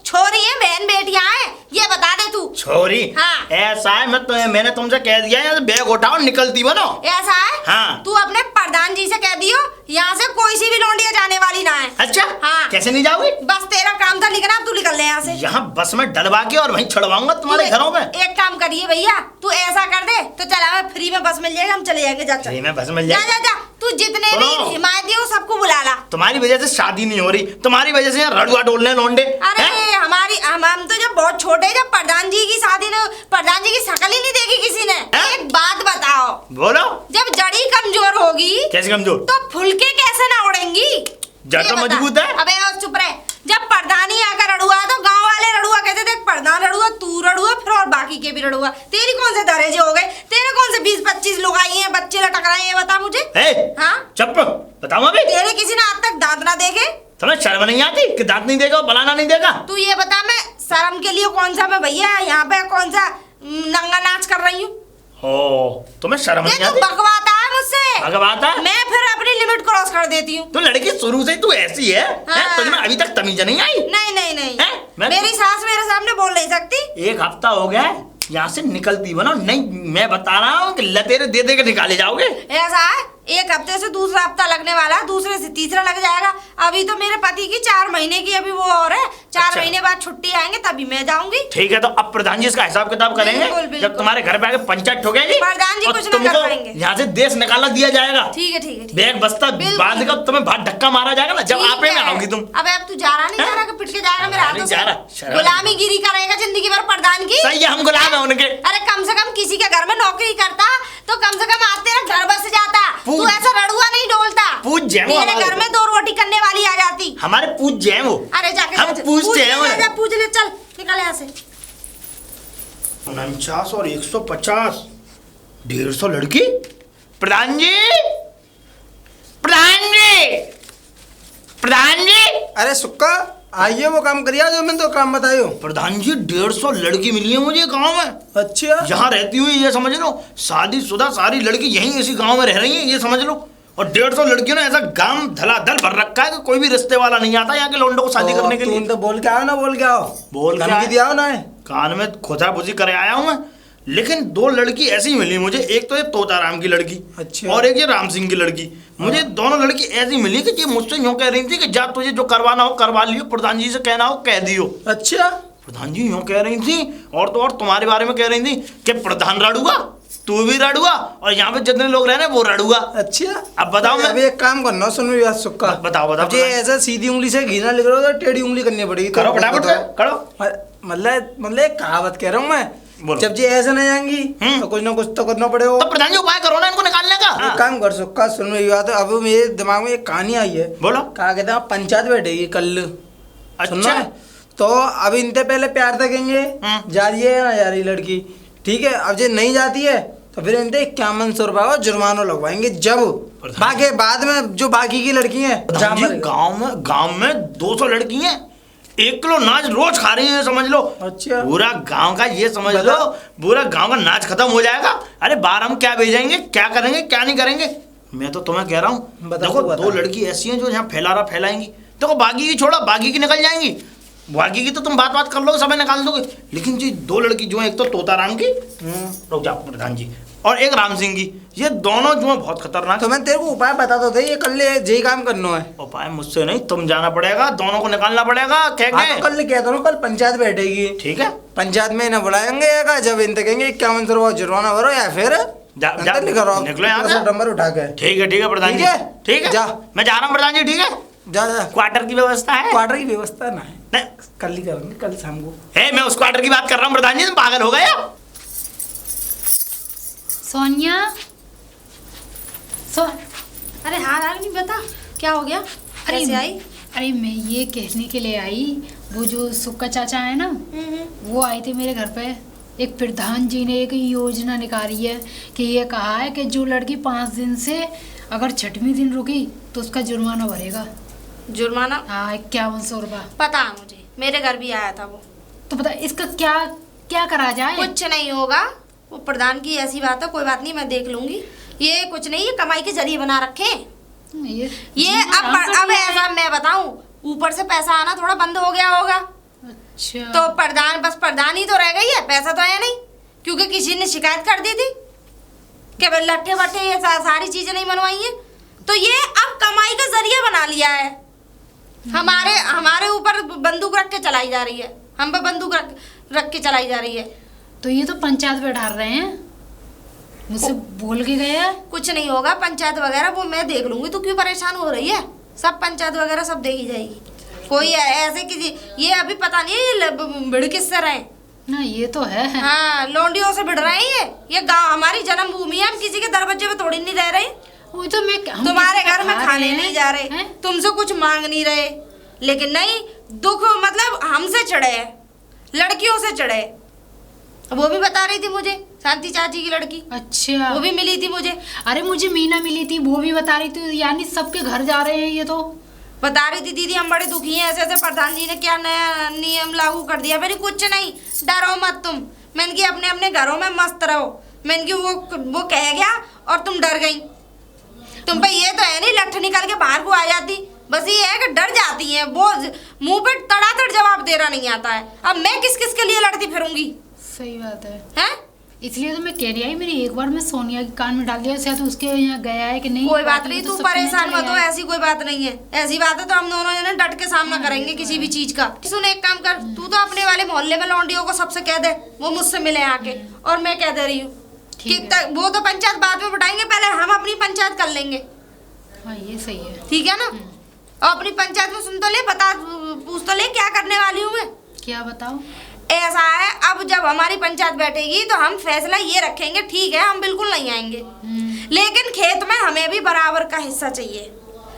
छोरी हैं, बहन बेटियां हैं, ये बता दे तू। छोरी? हाँ। ऐसा है, मैंने तुमसे कह दिया है बैग उठाओ निकलती बनो। ऐसा है? हाँ। तू अपने प्रधान जी से कह दियो यहाँ से कोई सी भी लौंडिया जाने वाली ना है। अच्छा। हाँ। कैसे नहीं जाओगी? बस तेरा काम था लिखना, तू निकल ले यहाँ से। यहाँ बस में डलवा के और वहीं छुड़वाऊंगा तुम्हारे घरों में। एक काम करिए भैया, तू ऐसा कर दे तो चला हमें फ्री में बस मिल जाएगा, हम चले जाएंगे। जा फ्री में बस मिल जा जाएगी? जा तू जितने भी हिमायती हो सबको बुला ला। तुम्हारी वजह से शादी नहीं हो रही, तुम्हारी वजह से यहाँ रड़ुआ डोलने लौंडे। अरे हमारी हम तो जब बहुत छोटे, जब प्रधान जी की शादी ने प्रधान जी की शक्ल ही नहीं देखी किसी ने। एक बात बताओ, बोलो। जब जड़ी कमजोर होगी कैसे कमजोर? तो फुलके कैसे ना उड़ेंगी? जड़ तो मजबूत है। अबे और चुप रहे। जब प्रधानी आकर रड़ुआ तो गांव वाले रड़ुआ कहते थे, प्रधान रड़ुआ, तू रड़ुआ, फिर और बाकी के भी रड़ुआ। तेरी कौन से दरेजे हो गए? तेरे कौन से 20-25 लोग आई हैं, बच्चे लटक रहे हैं, बता मुझे। हाँ, चुप बताओ अभी। तेरे किसी ने आज तक दांत ना देखे? तुम्हें शर्म नहीं आती कि दांत नहीं देगा, बनाना नहीं देगा? तू ये बता, मैं शर्म के लिए कौन सा मैं भैया यहाँ पे कौन सा नंगा नाच कर रही हूँ? हो, तुम्हें शर्म नहीं तू आती? बकवाता है मुझसे। बकवाता है? मैं फिर अपनी लिमिट क्रॉस कर देती हूँ। तो लड़की शुरू से ही तू ऐसी है, हाँ। तुझमें अभी तक तमीज नहीं आई? नहीं नहीं नहीं, मैं- मेरी सास मेरे सामने बोल नहीं सकती। एक हफ्ता हो गया है यहाँ से निकलती बनो नहीं, मैं बता रहा हूँ कि लतेरे दे दे के निकाले जाओगे। ऐसा है, एक हफ्ते से दूसरा हफ्ता लगने वाला है, दूसरे से तीसरा लग जाएगा। अभी तो मेरे पति की 4 महीने की अभी वो और है, 4 अच्छा। महीने बाद छुट्टी आएंगे तभी मैं जाऊंगी। ठीक है, तो अब प्रधान जी इसका हिसाब किताब करेंगे। बिल्कुल, बिल्कुल। जब तुम्हारे घर पे आके पंचायत ठोकेगी, प्रधान जी और कुछ ना कर तुमको पाएंगे। यहाँ से देश निकाला दिया जाएगा। ठीक है ठीक है ठीक है। बैग बस्ता बिल्कुल। बांध कर तुम्हें भात धक्का मारा जाएगा ना, जब ठीक आपे में है। आओगी तुम। अबे अब तू जा रहा नहीं, जा रहा कि पिट के जाएगा मेरे नहीं हाथों जा रहा, से? शर्म गुलामी गिरी करेगा जिंदगी भर प्रधान की। सही है, हम गुलाम है उनके। अरे कम से कम किसी के घर में नौकरी करता तो कम से कम आज तेरा घर बस जाता। तू ऐसा रड़ुआ नहीं डोलता। पूछ जैम मेरे घर में 2 रोटी करने वाली आ जाती। हमारे पूछ जैम हो। अरे जाके हम पूछते हैं उन्हें। पूछ ले, चल निकल यहाँ से। 49 और 150, 150 लड़की। प्रधान जी, प्रधान जी, प्रधान जी। अरे सुक्का, आइए वो काम करिए जो मैं तो काम बतायो। प्रधान जी 150 लड़की मिली है मुझे गांव में। अच्छा, यहाँ रहती हुई ये समझ लो, शादीशुदा सारी लड़की यहीं इसी गांव में रह रही है, ये समझ लो। और 150 लड़कियों ने ऐसा गांव धलाधल भर रखा है कि कोई भी रिश्ते वाला नहीं आता यहाँ के लोंडों को शादी करने के लिए। तुम तो बोल के आओ ना, बोल के आओ, बोल के धमकी आए। दिया ना। कान में खोजा बुझी करे आया हूँ मैं, लेकिन 2 लड़की ऐसी मिली मुझे। एक तो ये तोताराम की लड़की, अच्छा। और एक ये राम सिंह की लड़की। मुझे दोनों लड़की ऐसी मिली कि ये मुझसे यूँ कह रही थी कि जा तुझे जो करवाना हो करवा लियो, प्रधान जी से कहना हो कह दियो। अच्छा, प्रधान जी यूँ कह रही थी, और तो और तुम्हारे बारे में कह रही थी कि प्रधान रड़ुआ, तू भी रड़ुआ, और यहाँ पे जितने लोग रह रहे हैं वो रड़ुआ। अच्छा। अब बताओ मैं- अभी एक काम करना, सुन मेरी बात सुक्का। बताओ, बताओ। अब ये ऐसा सीधी उंगली से घीना लिख रहा हो तो टेढ़ी उंगली करनी पड़ेगी। तो करो फटाफट से, करो। मतलब एक कहावत कह रहा हूँ मैं, बोलो। जब ये ऐसे नहीं जाएंगी तो कुछ ना कुछ तो करना पड़ेगा। तो प्रधान जी उपाय करो ना इनको निकालने का। एक काम कर सुक्का, सुन मेरी बात। अब मेरे दिमाग में एक कहानी आई है। बोलो। कहा कहते हैं पंचायत बैठेगी कल। अच्छा। सुनना है? तो अब इनसे पहले प्यार तकेंगे, जा रही है या ना जा रही लड़की, ठीक है। अब जो नहीं जाती है तो फिर इनसे 5100 रुपये का जुर्माना लगवाएंगे। जब बाकी बाद में जो बाकी की लड़की हैं प्रधान जी गांव में 200 लड़की हैं, 1 किलो नाच रोज खा रही है, समझ लो। अच्छा। पूरा गांव का ये समझ लो, पूरा गांव का नाच खत्म हो जाएगा। अरे बाहर हम क्या भेजेंगे, क्या करेंगे, क्या नहीं करेंगे। मैं तो तुम्हें कह रहा हूँ, देखो 2 लड़की ऐसी हैं जो यहाँ फैलाएंगी। देखो बाकी की छोड़ो, बाकी की निकल जाएंगी, बाकी की तो तुम बात कर लोगे, समय निकाल दोगे। लेकिन जी 2 लड़की जो है, एक तो तोताराम की, रुक जाओ प्रधान जी, और एक राम सिंह की, ये दोनों जो है बहुत खतरनाक। तो मैं तेरे को उपाय बताता था, ये कल यही काम करना है। उपाय मुझसे नहीं, तुम जाना पड़ेगा, दोनों को निकालना पड़ेगा। कह हाँ, तो कल कहता हूँ, कल पंचायत बैठेगी, ठीक है। पंचायत में इन्हें बुलाएंगे, जब इन तकेंगे 5100 रुपये जुर्माना भरो या फिर निकलो यहाँ से। नंबर उठा के। ठीक है प्रधान जी, ठीक है। जा, मैं जा रहा हूँ प्रधान जी, ठीक है। जा। क्वार्टर की व्यवस्था है? क्वार्टर की व्यवस्था ना है, नहीं, कल ही करेंगे, कल शाम को। मैं उस क्वार्टर की बात कर रहा हूँ प्रधान जी, तुम पागल हो गए हो? सोनिया, अरे हाँ रानी बता, क्या हो गया? कैसे आई? अरे मैं ये कहने के लिए आई, वो जो सुक्का चाचा है ना, वो आए थे मेरे घर पे। एक प्रधान जी ने एक योजना निकाली है कि ये कहा है कि जो लड़की 5 दिन से अगर 6वें दिन रुकी तो उसका जुर्माना भरेगा। जुर्माना? हाँ, 5100 रुपये। पता है मुझे, मेरे घर भी आया था वो। तो पता इसका क्या क्या करा जाए? कुछ नहीं होगा, वो प्रधान की ऐसी बात है, कोई बात नहीं, मैं देख लूंगी। ये कुछ नहीं, ये कमाई के जरिए बना रखे ये अब ऐसा मैं बताऊं, ऊपर से पैसा आना थोड़ा बंद हो गया होगा। अच्छा। तो प्रधान ही तो रह गई है, पैसा तो आया नहीं, क्योंकि किसी ने शिकायत कर दी थी कि लट्ठे वट्ठे ये सारी चीजें नहीं बनवाई है। तो ये अब कमाई का जरिया बना लिया है। हमारे ऊपर बंदूक रख के चलाई जा रही है, हम पे बंदूक रख के चलाई जा रही है। तो ये तो पंचायत में डाल रहे हैं, मुझसे बोल के गए हैं। कुछ नहीं होगा, पंचायत वगैरह वो मैं देख लूंगी, तू क्यों परेशान हो रही है? सब पंचायत वगैरह सब देखी जाएगी। कोई ऐसे किसी ये अभी पता नहीं ये भिड़ किससे रहे। ना ये तो है। हाँ लोंडियों से भिड़ रहे हैं ये गांव हमारी जन्मभूमि है, हम किसी के दरवाजे पे थोड़ी नहीं रह रहे। वो तो मैं तुम्हारे घर में खाने नहीं जा रहे, तुमसे कुछ मांग नहीं रहे, लेकिन नहीं दुख मतलब हमसे चढ़े है, लड़कियों से चढ़े। वो भी बता रही थी मुझे, शांति चाची की लड़की। अच्छा वो भी मिली थी मुझे। अरे मुझे मीना मिली थी, वो भी बता रही थी, यानी सबके घर जा रहे हैं ये तो। बता रही थी दीदी हम बड़े दुखी हैं, ऐसे ऐसे प्रधान जी ने क्या नया नियम लागू कर दिया। मैंने कुछ नहीं, डरो मत तुम। मैंने कि अपने अपने घरों में मस्त रहो। मैंने कि वो कह गया और तुम डर गई। तुम पे ये तो है नहीं लठ निकाल के बाहर को आ जाती, बस ये है कि डर जाती हैं। वो मुंह पे तड़ातड़ जवाब देना नहीं आता है। अब मैं किस किस के लिए लड़ती फिरूंगी। सही बात है, हैं? इसलिए तो मैं कह रही आई मेरी एक बार मैं सोनिया के कान में डाल दिया, शायद उसके यहाँ गया है कि नहीं। कोई बात नहीं, तो तू सबके यहाँ परेशान चले मत हो, आए। ऐसी कोई बात नहीं है। ऐसी बात है तो हम दोनों जने डट के सामना करेंगे किसी भी चीज का। सुन एक काम कर, तू तो अपने वाले मोहल्ले में लौंडियों को सबसे कह दे वो मुझसे मिले आके, और मैं कह दे रही हूँ कि ठीक है। वो तो पंचायत बाद में बिठाएंगे, पहले हम अपनी पंचायत कर लेंगे। हाँ ये सही है। ठीक है ना? और अपनी पंचायत में सुन तो ले, बता पूछ तो ले क्या करने वाली हूँ मैं। क्या बताओ? ऐसा है अब जब हमारी पंचायत बैठेगी तो हम फैसला ये रखेंगे, ठीक है हम बिल्कुल नहीं आएंगे, लेकिन खेत में हमें भी बराबर का हिस्सा चाहिए।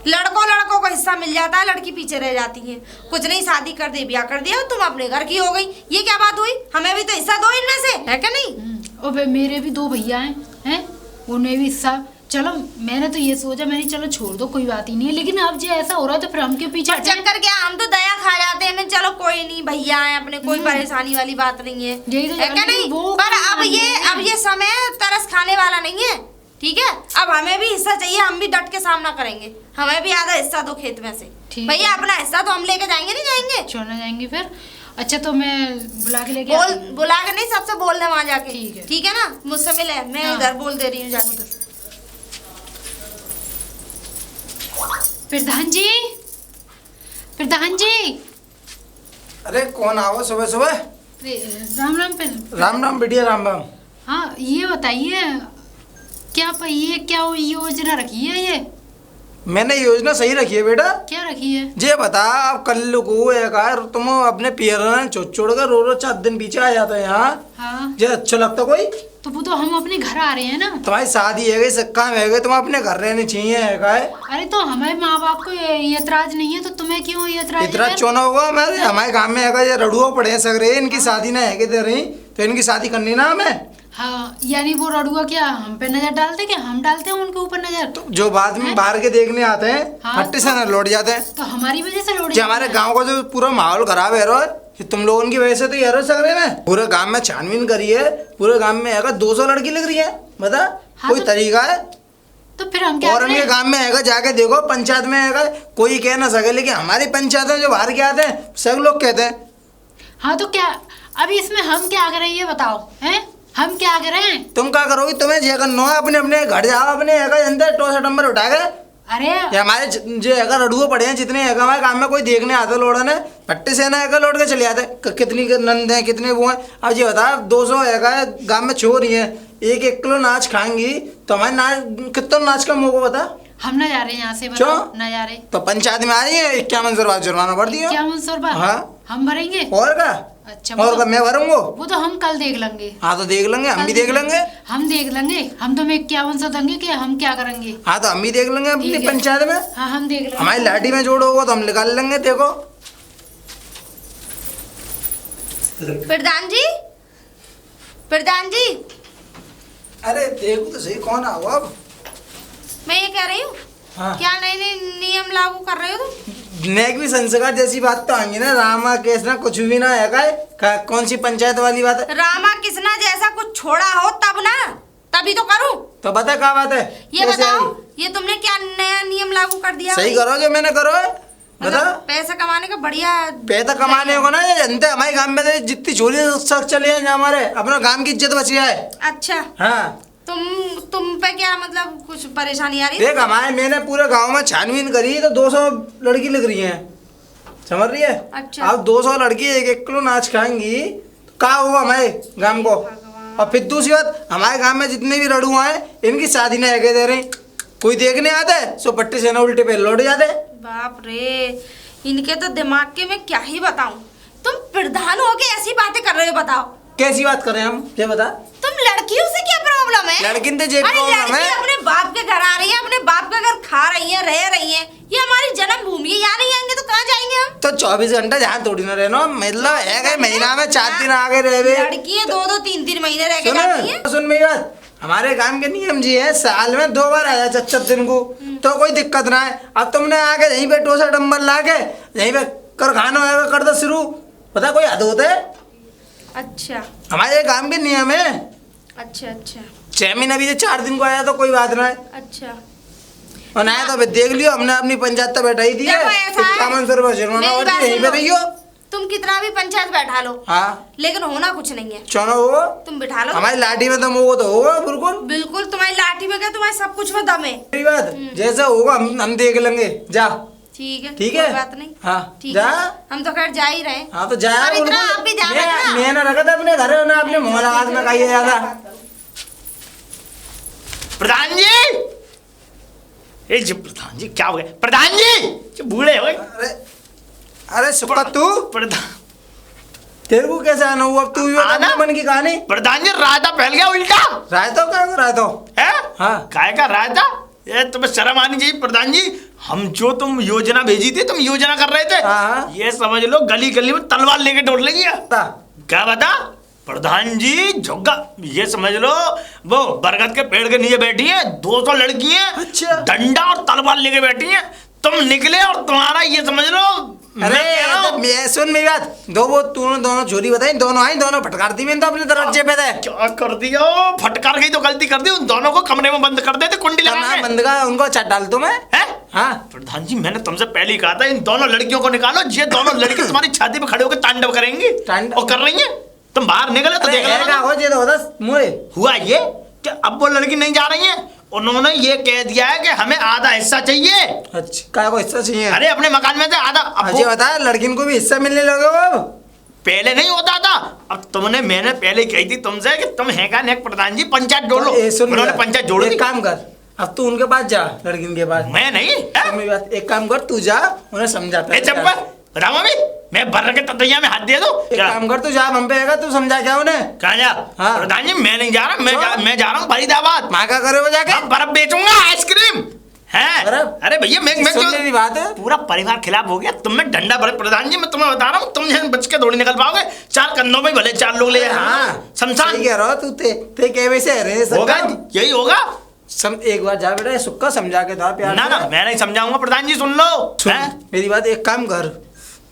लड़कों को हिस्सा मिल जाता है, लड़की पीछे रह जाती है। कुछ नहीं, शादी कर दे, ब्याह कर दिया, तुम अपने घर की हो गई, ये क्या बात हुई? हमें भी तो हिस्सा दो इनमें से, है क्या नहीं? और मेरे भी 2 भैया हैं, उन्हें भी हिस्सा। चलो मैंने तो ये सोचा, मैंने चलो छोड़ दो कोई बात ही नहीं है, लेकिन अब जो ऐसा हो रहा है तो फिर हम क्यों पीछे हटे? चक्कर क्या, हम तो दया खा जाते हैं। चलो कोई नहीं, भैया है अपने, कोई परेशानी वाली बात नहीं है, यही तो है क्या नहीं? पर अब ये समय तरस खाने वाला नहीं है, ठीक है? अब हमें भी हिस्सा चाहिए, हम भी डट के सामना करेंगे। हमें भी आधा हिस्सा दो खेत में से। भैया अपना हिस्सा तो हम लेके जाएंगे, नहीं जाएंगे? चलना जाएंगे फिर। अच्छा तो मैं बुला के लेके आती हूँ। बुला के नहीं, सबसे बोल दे वहाँ जाके। ठीक है। ठीक है ना? मुझसे मिले, मैं हाँ। इधर बोल दे रही हूँ जाके। प्रधान जी, प्रधान जी। अरे कौन आओ सुबह सुबह? राम राम। राम राम बिटिया, राम राम। हाँ ये बताइए ये क्या योजना रखी है? ये मैंने योजना सही रखी है बेटा। क्या रखी है? जे बता, अब कल को एक तुम अपने पियर छोड़ कर रो 4 दिन पीछे आ जाते हैं यहाँ। हाँ जे अच्छा लगता कोई? तो वो तो हम अपने घर आ रहे हैं ना। तुम्हारी शादी है गई, सक्का है गई, तुम अपने घर रहने चाहिए है। अरे तो हमारे माँ बाप को ये एतराज नहीं है, तो तुम्हें क्यों ये एतराज इतना है? चोना होगा हमारे गाँव में है, ये रड़ुआ पड़े हैं सगरे, इनकी शादी ना है दे रही, तो इनकी शादी करनी ना हमें। हाँ यानी वो रड़ुआ क्या हम पे नजर डालते, क्या हम डालते हैं उनके ऊपर नजर? तो जो बाद में बाहर के देखने आते हैं, हाँ, हट्टे से न लौट जाते हैं। तो हमारी वजह से लौट जो हमारे गांव का जो पूरा माहौल खराब है रो, ये तुम लोगों की वजह से तो यार सगरे में पूरे गांव में छानबीन करी है, पूरे गांव में है 200 लड़की लग रही है, बता हाँ, कोई तो तरीका है? तो फिर हम क्या और उनके करें? गांव में है जाके देखो, पंचायत में है कोई कह ना सके, लेकिन हमारी पंचायत में जो बाहर के आते हैं सब लोग कहते हैं। हाँ तो क्या अभी इसमें हम क्या करें ये बताओ, हैं हम क्या करें? तुम क्या करोगी? तुम्हें जे करना है अपने अपने घर जाओ, अपने अंदर टोसा नंबर उठा के। अरे ये हमारे जो है रड़ुआ पड़े हैं जितने है हमारे काम में, कोई देखने आते लोड़न है पट्टे से ना है लौट के चले आते, कितनी नंद है कितने वो हैं। अब ये बता 200 है गाँव में छो रही है, 1 किलो नाच खाएंगी तो हमारे नाच कितना नाच का मौका बता? हम ना जा रहे यहाँ से, क्यों? बताओ ना जा रहे। तो पंचायत में आ रही है 51 रुपया जुर्माना भर दिया। 51 रुपया? हाँ। हम भरेंगे? और का? अच्छा और का मैं भरूंगा? वो तो हम कल देख लेंगे। हाँ तो देख लेंगे, हम कल भी देख लेंगे। हम देख लेंगे, हम तुम्हें 51 देंगे कि हम क्या करेंगे? हाँ तो हम भी देख लेंगे अपनी ठीक है। पंचायत में। हाँ हम देख लेंगे। हमारी लाठी में जोड़ होगा तो हम निकाल लेंगे। देखो प्रधान जी, प्रधान जी, अरे देखो तो सही कौन आओ अब। मैं ये कह रही हूँ हाँ। क्या नए नए नियम लागू कर रहे हो तुम? नेक भी संस्कार जैसी बात तो आएंगी ना, रामा केस ना कुछ भी ना है कौन सी पंचायत वाली बात है? रामा किसना जैसा कुछ छोड़ा हो तब ना, तभी तो करूं। तो बता क्या बात है? ये कैसे बताओ, आई? ये तुमने क्या नया नियम लागू कर दिया? सही करो जो मैंने करो है। बता मतलब पैसा कमाने का बढ़िया पैसा कमाने को ना, ये जनता हमारे गांव में तो जितनी चोरी सब चले हैं हमारे, अपना गांव की इज्जत बची है। अच्छा हाँ तुम पे क्या मतलब कुछ परेशानी आ रही है? देख हमारे मैंने पूरे गांव में छानबीन करी तो 200 लड़की लग रही हैं, समझ रही है? अच्छा। अब 200 लड़की 1 किलो नाच खाएंगी तो क्या होगा हमारे गांव को? और फिर दूसरी बात, हमारे गांव में जितने भी लड़ुआ हैं इनकी शादी नहीं आगे दे रही, कोई देखने आता है सो पट्टी से ना उल्टे पे लौट जाते। बाप रे, इनके तो दिमाग के मैं क्या ही बताऊं। तुम प्रधान हो के ऐसी बातें कर रहे हो, बताओ कैसी बात कर रहे हैं हम, ये बता। तुम लड़कियों से क्या प्रॉब्लम है? लड़की तो जे अरे प्रॉब्लम लड़की है। अपने बाप के घर आ रही है, अपने बाप का घर खा रही है, रह रही है। ये हमारी जन्मभूमि है, यहाँ नहीं आएंगे तो कहाँ जाएंगे हम? तो 24 घंटा जहाँ थोड़ी ना रहना, मतलब है महीना में 4 दिन आगे रहे। लड़की है 2-2 3-3 महीने रह के जाती है। सुन मेरी बात, हमारे काम के नियम जी है, साल में 2 बार आया 4 दिन को, तो कोई दिक्कत ना है। अब तुमने आके यहीं पे टोसा डंबल ला के यहीं पे कर खाना कर दो शुरू, पता कोई हद होता है? अच्छा हमारे काम के नियम है। अच्छा अच्छा 6 महीने अभी 4 दिन को आया तो कोई बात ना है, अच्छा। और ना तो देख लियो, हमने अपनी पंचायत तो बैठा ही दी है। देखो ऐसा है, 5100 रुपये जुर्माना मेरी और बात यहीं पे सुनो। रहियो। तुम कितना भी पंचायत बैठा लो, हाँ लेकिन होना कुछ नहीं है। चलो वो तुम बिठा लो हमारी लाठी में दम होगा तो होगा बिल्कुल। बिल्कुल, तुम्हारी लाठी में क्या, तुम्हारे सब कुछ में दम है। मेरी बात जैसा होगा हम देख लेंगे, जा। ठीक है, ठीक है? कोई बात नहीं। हाँ ठीक जा। है, हम तो खैर जा ही रहे। हाँ तो जा। और इतना आप भी ध्यान रखना। मैं ना रखा था अपने घर ना अपने मोहल्ला में खाइए ज्यादा। प्रधान जी, ए जी प्रधान जी क्या हो गया? प्रधान जी जो बूढ़े हो गए। अरे अरे सुक्का तू, प्रधान, तेरे को कैसे आना हुआ? अब तू भी बता आना? अपने मन की कहानी। प्रधान जी रायता फैल गया उल्टा रायतो क्या रायतो? है? हाँ। काय का रायता? ये तुम्हें शर्म आनी चाहिए प्रधान जी। हम जो तुम योजना भेजी थी, तुम योजना कर रहे थे, हाँ। ये समझ लो गली गली में तलवार लेके दौड़ लेंगे। बता। क्या बता? प्रधान जी झुग्गा, ये समझ लो वो बरगद के पेड़ के नीचे बैठी हैं 200 लड़कियां, अच्छा। डंडा और तलवार लेके बैठी हैं। तुम निकले और तुम्हारा ये समझ लो, मैं अरे कह रहा हूं, मैं सुन मेरी बात, दो वो तूने दोनों चोरी बताई, दोनों आई, दोनों फटकार दी मैंने तो अपने दरवाजे पे थे। क्या कर दिया? फटकार गई तो गलती कर दी। उन दोनों को कमरे में बंद कर देते कुंडी लगा करना के। बंद का उनको चट डाल दो मैं। हैं? हाँ प्रधान जी मैंने तुमसे पहले ही कहा था इन दोनों लड़कियों को निकालो। ये दोनों लड़की तुम्हारी छाती पे खड़े होकर तांडव करेंगी। तांडव? और कर रही हैं। तुम बाहर निकले तो अरे देख है लेना। क्या हो जे तो बस मुझे हुआ ये कि अब वो लड़की नहीं जा रही है। उन्होंने ये कह दिया है कि हमें आधा हिस्सा चाहिए। अच्छा काय को हिस्सा चाहिए? अरे अपने मकान में से आधा। अब अजय वो बता, लड़किन को भी हिस्सा मिलने लगे हो अब? पहले नहीं होता था। अब तुमने, मैंने पहले कही थी तुमसे कि तुम है का नेक प्रधान जी पंचायत जोड़ लो। तो ये सुन उन्होंने मेरा, पंचायत जोड़ दी। एक काम कर, अब तू उनके पास जा, लड़किन के पास। मैं नहीं है? तो मेरी बात, एक काम कर, तू जा उन्हें समझा। ए चप्पा बताओ अभी, मैं भर के ततैया में हाथ दे दूं एक क्या? काम कर, तू जा, हम पे आएगा, तू समझा क्या उन्हें? कहाँ जा? हाँ। प्रधान जी मैं नहीं जा रहा, क्यों? मैं जा रहा हूँ फरीदाबाद। माँ का करे वो जाके? अब बर्फ बेचूंगा, आइसक्रीम है। बर्फ? अरे भैया मैं सुन मेरी बात है, पूरा परिवार खिलाफ हो गया। तुम में डंडा भरे। प्रधान जी मैं तुम्हें बता रहा हूँ, तुम यहाँ बच के दौड़ निकल पाओगे? 4 कंधों में भले 4 लोग ले जाए। हाँ शमशान सही कह रहा हो तू, ते के वैसे रहे होगा, यही होगा। एक बार जा बेटा, सुक्का समझा के था प्यार ना से। ना मैं नहीं समझाऊंगा प्रधान जी, सुन लो। सुन हैं? मेरी बात, एक काम कर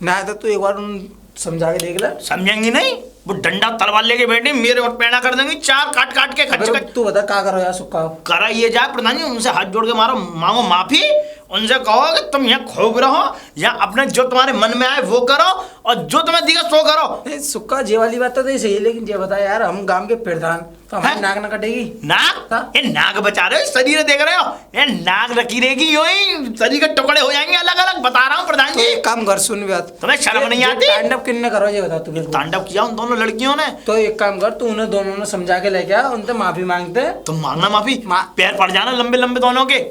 ना, तो तू एक बार उन समझा के देख ले। समझेंगी नहीं? वो डंडा तलवार लेके बैठी मेरे और पैना कर देंगी 4 काट काट के खच अबे तू बता क्या करो यार सुक्का? करा ये जाए प्रधान जी, उनसे हाथ जोड़ के मारो, मांगो माफी। उनसे कहो कि तुम यहाँ खोग रहो, या अपने जो तुम्हारे मन में आए वो करो, और जो तुम्हें दिखे सो करो। सुक्का जे वाली बात तो सही है, लेकिन ये बता यार, हम गांव के प्रधान तो हमारी हैं? नाक ना कटेगी? नाक? हाँ। ये नाक बचा रहे हो, शरीर देख रहे हो? ये नाक रखी रहेगी यूं ही, शरीर के टुकड़े हो जाएंगे अलग अलग, बता रहा हूँ प्रधान तो जी। एक काम कर, सुन बात, तुम्हें शर्म नहीं आती? तांडव किन्ने करो ये बता तू मेरे को। तांडव किया उन दोनों लड़कियों ने। तो एक काम कर, तू उन्हें दोनों ने समझा के लेके आ, उनसे माफी मांगते। तुम मांगना माफी, मा- पैर पड़ जाना लंबे लंबे दोनों के।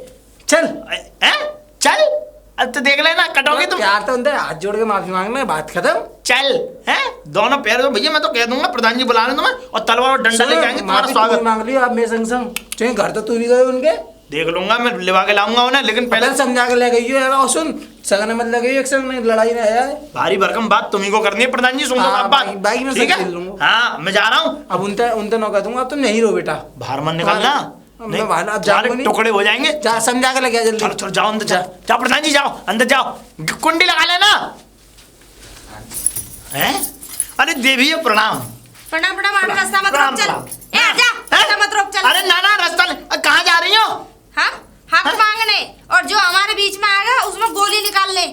चल हैं? चल अब तो देख लेना, कटोगे तुम। प्यार तो उनसे हाथ जोड़ के माफी मांगना, बात खत्म। चल हैं दोनों पैर तो भैया मैं तो कह दूंगा प्रधान जी बुला रहे तुम्हें, और तलवार और डंडा लेके आएंगे तुम्हारा माफी तू स्वागत। मांग लियो आप मेरे संग संग, चाहिए घर तो तू भी गए उनके, देख लूंगा मैं, लिवा के लाऊंगा उन्हें, लेकिन पहले पहले समझा के ले गई है। और सुन, सगन मत लगे एक संग नहीं, लड़ाई ना है। भारी भरकम बात तुम्ही को करनी है प्रधान जी, सुन लो हाँ, आप बात। बाकी मैं ठीक सब है? खेल लूंगा। हाँ मैं जा रहा हूँ। अब उनते नौका दूंगा, अब तुम नहीं रो बेटा, बाहर मत निकलना, मैं बाहर अब तुम्हारे जाऊंगा नहीं। टुकड़े हो जाएंगे। जा समझा के लगे जल्दी। चलो चलो जाओ अंदर, जाओ जाओ प्रधान जी, जाओ अंदर जाओ, कुंडी लगा लेना। हैं? अरे देवी प्रणाम। प्रणाम प्रणाम, आगे रास्ता मत प्रणाम, रोक, चल। प्रणाम। ए आजा, रास्ता मत रोक, चल। अरे नाना रास्ता कहाँ जा रही हो? हाँ हक मांगने, और जो हमारे बीच में आएगा उसमें गोली निकाल ले।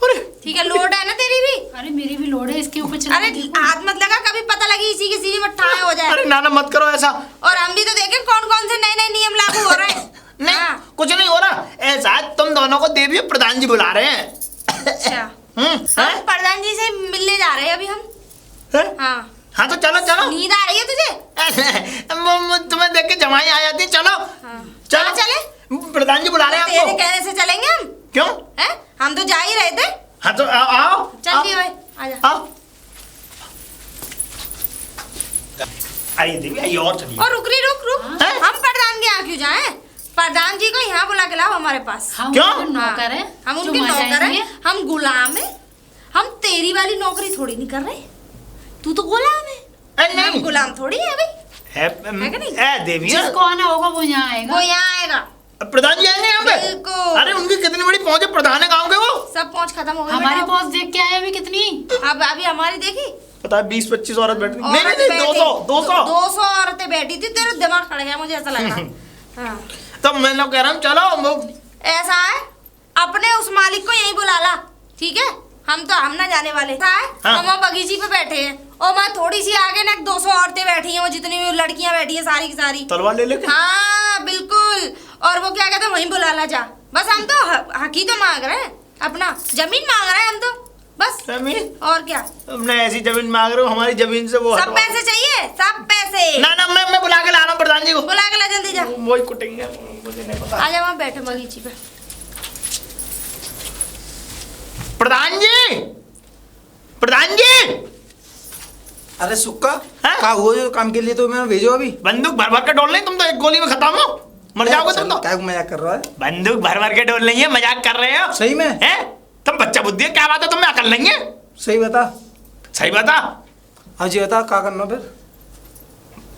अरे ठीक है, लोड है ना तेरी भी? अरे मेरी भी लोड है, इसके ऊपर चला अरे हाथ मत लगा, कभी पता लगी इसी की सीढ़ी में ठाए हो जाए। अरे नाना मत करो ऐसा। और हम भी तो देखें कौन कौन से नए नए नियम लागू हो रहे हैं। नहीं हाँ। कुछ नहीं हो रहा, ऐसा है तुम दोनों को देवी प्रधान जी बुला रहे हैं। अच्छा, हैं? हम प्रधान जी से मिलने जा रहे हैं अभी हम। हैं? हाँ, हाँ तो चलो चलो। नींद आ रही है तुझे? तुम्हें देख के जमाई आ जाती, चलो हाँ। चलो चले प्रधान जी बुला रहे हैं तेरे आपको। कहने से चलेंगे हम? क्यों? हैं? हम तो जा ही रहे थे। हाँ तो आओ चलिए भाई, आजा। आओ। आइए देवी, आइए और चलिए। और रुक रुक। हैं? हम प्रधान के यहाँ क्यों जाएं? प्रधान जी को यहाँ बुला के लाओ हमारे पास। हम क्यों? उनके नौकर है, हम जो उनके वहाँ नौकर जाएंगे। हैं, हम गुलाम हैं। हम तेरी वाली नौकरी थोड़ी नहीं कर रहे। तू तो गुलाम है, अरे नहीं। हम गुलाम थोड़ी है भाई। है कि नहीं? देवी जिसको आना होगा वो यहाँ आएगा। वो यहाँ आएगा। प्रधान जी आएंगे यहाँ पे? बिल्कुल। अरे उनकी कितनी बड़ी पहुंच है, प्रधान है गाँव के वो। सब पहुंच खत्म हो गई। हमारी बेटा। पहुंच देख के आए अभी कितनी। अब अभी हमारी देखी। पता है 20-25 औरत बैठी थी। औरत नहीं, बैठी। 200 200 औरतें बैठी थी। तेरा दिमाग खड़ गया, मुझे ऐसा लग रहा। हाँ। तो मैं लोग कह रहा हूँ चलो। ऐसा है, अपने उस मालिक को यहीं बुला ला, ठीक है? हम ना जाने वाले। ऐसा है, हाँ। हम वहाँ बगीची पे बैठे हैं और वहाँ थोड़ी सी आगे ना 200 औरतें बैठी हैं, वो जितनी भी लड़कियां बैठी हैं सारी की सारी। तलवार ले लेके। हाँ बिल्कुल। और वो क्या कहते हैं, वहीं बुला ला जा। बस हम तो हक ही तो मांग रहे हैं, अपना जमीन मांग रहे हैं हम तो, बस। जमीन? और क्या? तुमने ऐसी जमीन मांग रहे हो, हमारी जमीन से वो सब हटवा। पैसे चाहिए, सब पैसे। ना मैं बुला के ला रहा हूँ प्रधान जी को। बुला के ला जल्दी जा। वही कुटेंगे, मुझे नहीं पता। आजा, वहाँ बैठे बगीची पे। प्रधान जी, प्रधान जी। अरे सुक्का, हाँ? का हुआ जो काम के लिए तो मैं भेजो अभी। बंदूक भर भर के डोल नहीं, तुम तो एक गोली में खत्म हो, मर जाओगे तुम तो। क्या मजाक कर रहा है? बंदूक भर भर के डोल नहीं है, मजाक कर रहे हो। सही में? हैं? तुम बच्चा बुद्धि है, क्या बात है, तुम्हें अकल नहीं है? सही बता। सही बता। हाँ जी बता, क्या करना फिर?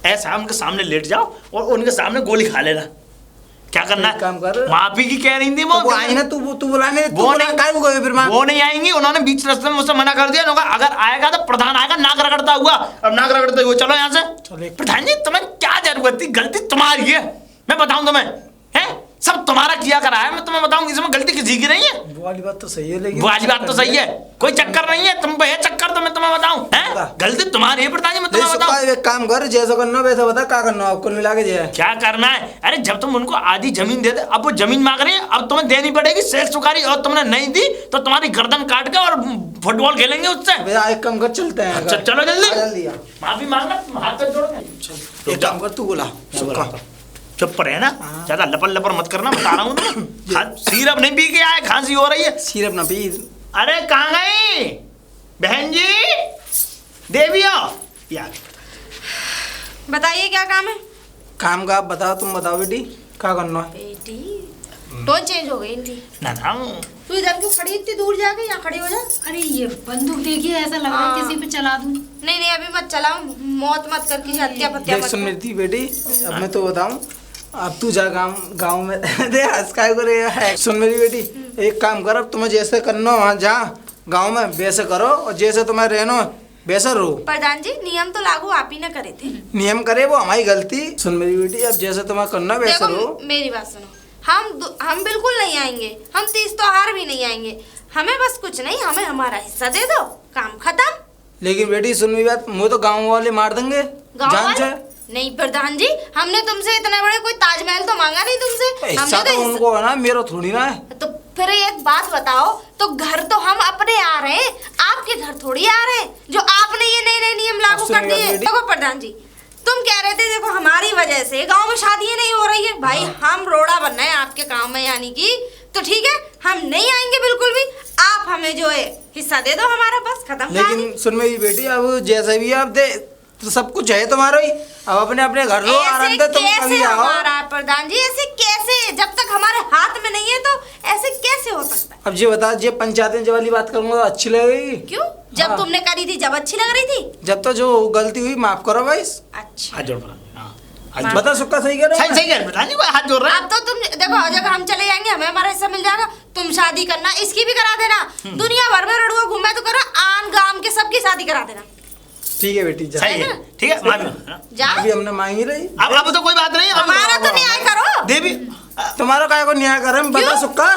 ऐसा उनके सामने लेट जाओ और उनके सामने गोली खा लेना। क्या करना है? एक काम कर। माफी की कह रही थी तो वो आई ना, तू बुलाने, तू वो बुला नहीं- काय गए फिर? वो नहीं आएंगी, उन्होंने बीच रास्ते में मुझसे मना कर दिया। उन्होंने कहा, अगर आएगा तो प्रधान आएगा नाक रगड़ता हुआ। अब नाक रगड़ते हुए चलो यहाँ से। चलो एक- प्रधान जी तुम्हें क्या जरूरत थी? गलती तुम्हारी है, मैं बताऊं तुम्हें। हैं? सब तुम्हारा किया करा है, मैं तुम्हें बताऊं इसमें गलती किसी की नहीं है। वो वाली बात तो सही है, लेकिन वो वाली बात तो सही है, कोई चक्कर नहीं है, तुम पे है चक्कर, तो मैं तुम्हें बताऊं। हैं? गलती तुम्हारी है प्रधान जी, मैं तुम्हें सुक्का, बताऊं। एक काम कर, जैसा करना वैसा बता, क्या करना आपको मिला के जाए। क्या करना है? अरे जब तुम उनको आधी जमीन दे दे, अब वो जमीन मांग रही है, अब तुम्हें देनी पड़ेगी शेष सुखारी, और तुमने नहीं दी तो तुम्हारी गर्दन काट के और फुटबॉल खेलेंगे उससे। भैया एक काम कर, चलते हैं। अच्छा, चलो जल्दी। आ, जल्दी आ। माफी मांगना, हाथ पे जोड़ो। एक काम कर, तू बुला सुक्का। चुप रहे ना, ज्यादा लपर लपर मत करना, बता रहा हूँ ना। सिरप नहीं पी के आए, खांसी हो रही है। सिरप ना पी। अरे कहाँ गई बहन जी? देवी आओ यार। बताइए क्या काम है? काम का आप बताओ, तुम बताओ बेटी, क्या करना है? बेटी टोन चेंज हो गई इनकी। ना तू इधर क्यों खड़ी, इतनी दूर जाके यहाँ खड़ी हो जा। अरे ये बंदूक देखिए, ऐसा लग रहा है हाँ। किसी पे चला दूं। नहीं अभी मत चलाओ, मौत मत कर, किसी हत्या पत्या देख मत सुन कर। मेरी थी बेटी, अब मैं तो बताऊं, अब तू जा गाँव में दे हंस काय को रे। सुन मेरी बेटी, एक काम कर, अब तुम्हें जैसे करना वहाँ जा गाँव में वैसे करो, और जैसे तुम्हें रहना वैसा रहो। प्रधान जी नियम तो लागू आप ही ने करे थे। नियम करे वो हमारी गलती। सुन मेरी बेटी, अब जैसे तुम्हें करना वैसा रहो। देखो मेरी बात सुनो, हम बिल्कुल नहीं आएंगे, हम तीज त्योहार भी नहीं आएंगे। हमें बस कुछ नहीं, हमें हमारा हिस्सा दे दो, काम खत्म। लेकिन बेटी सुन मेरी बात, मुझे तो गाँव वाले मार देंगे गाँव जान वाले? से। नहीं प्रधान जी, हमने तुमसे इतने बड़े कोई ताजमहल तो मांगा नहीं तुमसे। हिस्सा हमने तो उनको है ना, मेरा थोड़ी ना है। तो फिर एक बात बताओ, तो घर तो हम अपने आ रहे हैं, आपके घर थोड़ी आ रहे हैं जो आपने ये नए नए नियम लागू अब कर सुनिए दिए। बेटी। देखो प्रधान जी, तुम कह रहे थे देखो हमारी वजह से गांव में शादियां नहीं हो रही है। भाई हम रोड़ा बनना है आपके काम में, यानी कि तो ठीक है, हम नहीं आएंगे बिल्कुल भी। आप हमें जो है हिस्सा दे दो हमारा, बस खत्म कहानी। लेकिन सुन मेरी बेटी, अब जैसे भी आप दे तो सब कुछ है तुम्हारा ही, अब अपने अपने घर रहो आराम से, तुम कैसे कभी आओ। हमारा प्रधान जी, ऐसे कैसे? जब तक हमारे हाथ में नहीं है तो ऐसे कैसे हो सकता है? अब ये बता, ये पंचायतें वाली बात करूंगा तो अच्छी लगेगी? क्यों? जब हाँ। तुमने करी थी जब अच्छी लग रही थी। जब तो जो गलती हुई माफ करो भाई। अच्छा हाथ जोड़ प्रधान जी, हाँ। हाथ जोड़। बता सुक्का, सही कह रहा हूँ? सही कह रहे प्रधान जी, कोई हाथ जोड़ रहा है। अब तो तुम देखो, जब हम चले जाएंगे हमें हमारा हिस्सा मिल जाएगा। तुम शादी करना, इसकी भी करा देना, दुनिया भर में रड़ुआ घूमे तो करो, आन गांव के सबकी शादी करा देना। ठीक है बेटी, जा। सही है, ठीक है माफी। जा, अभी हमने मांगी रही, अब तो कोई बात नहीं है। हमारा तो न्याय करो। देवी, तुम्हारा काय को न्याय कर रहे हैं, बता क्यों? सुक्का।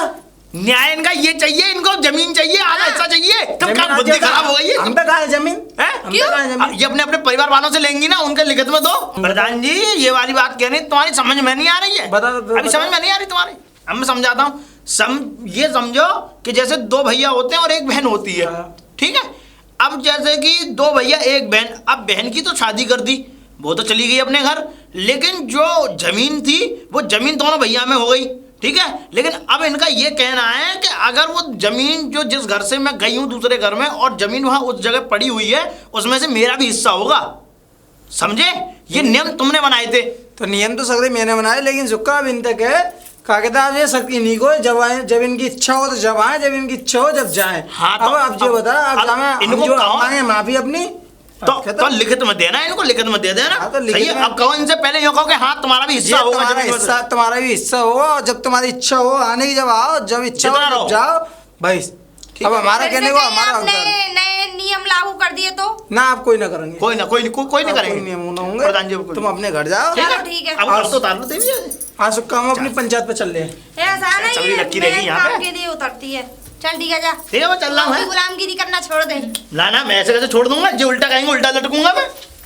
न्याय इनका ये चाहिए, इनको जमीन चाहिए, आधा हिस्सा चाहिए। तुम जमीन क्या बुद्धि आज खराब हो गई है? हम पे कहा है जमीन? हैं? हम पे कहा है अब जमीन? ये अपने अपने परिवार वालों से लेंगी ना, उनके लिखित में दो। प्रधान जी ये वाली बात कहनी तुम्हारी समझ में नहीं आ रही है। बता दो, अभी समझ में नहीं आ रही तुम्हारी, अब मैं समझाता हूँ। ये समझो कि जैसे दो भैया होते हैं और एक बहन होती है, हाँ। ठीक है? अब जैसे कि दो भैया एक बहन, अब बहन की तो शादी कर दी, वो तो चली गई अपने घर, लेकिन जो जमीन थी वो जमीन दोनों भैया में हो गई, ठीक है, लेकिन अब इनका ये कहना है कि अगर वो जमीन जो जिस घर से मैं गई हूं दूसरे घर में और जमीन वहां उस जगह पड़ी हुई है उसमें से मेरा भी हिस्सा होगा, समझे? ये नियम तुमने बनाए थे। तो नियम तो सगले मैंने बनाए, लेकिन सुक्का अब इन तक है कहा कहता है ये सब इन्हीं को जब आए, जब इनकी इच्छा हो तो जब आए, जब इनकी इच्छा हो जब जाए। हाँ, तो अब जो बता अब जाए इनको जो कहो मांगे माफी अपनी तो लिखित में देना, इनको लिखित में दे देना। हाँ, तो लिखित सही है, में- अब कहो इनसे पहले यूँ कहो कि हाँ तुम्हारा भी हिस्सा होगा तुम्हारा जमीन में। हिस्सा, तुम्हारा भी हिस्सा होगा और जब तुम्हारी इच्छा हो आने की, जब आओ, जब इच्छा हो जितना जब रहो। जाओ भाई। अब हमारा फिर कहने से को कहीं हमारा आप हक है। नए नए नियम लागू कर दिए तो ना आप कोई ना करेंगे, कोई नहीं कोई करेंगे। नियम ना होंगे। प्रधान जी को तुम अपने घर जाओ। चलो ठीक है। अब घर तो उतार लो देवी। आज सुक्का हम अपनी पंचायत पे चल रहे हैं। ऐसा नहीं चबरी है, रखी रहेगी मैं यहाँ पे। काम के लिए उतरती है। चल ठीक है जा, ठीक है मैं चल रहा हूँ। अपनी गुलामगिरी करना छोड़ दे। ना मैं ऐसे कैसे छोड़ दूंगा, जो उल्टा कहेंगे उल्टा लटकूंगा मैं।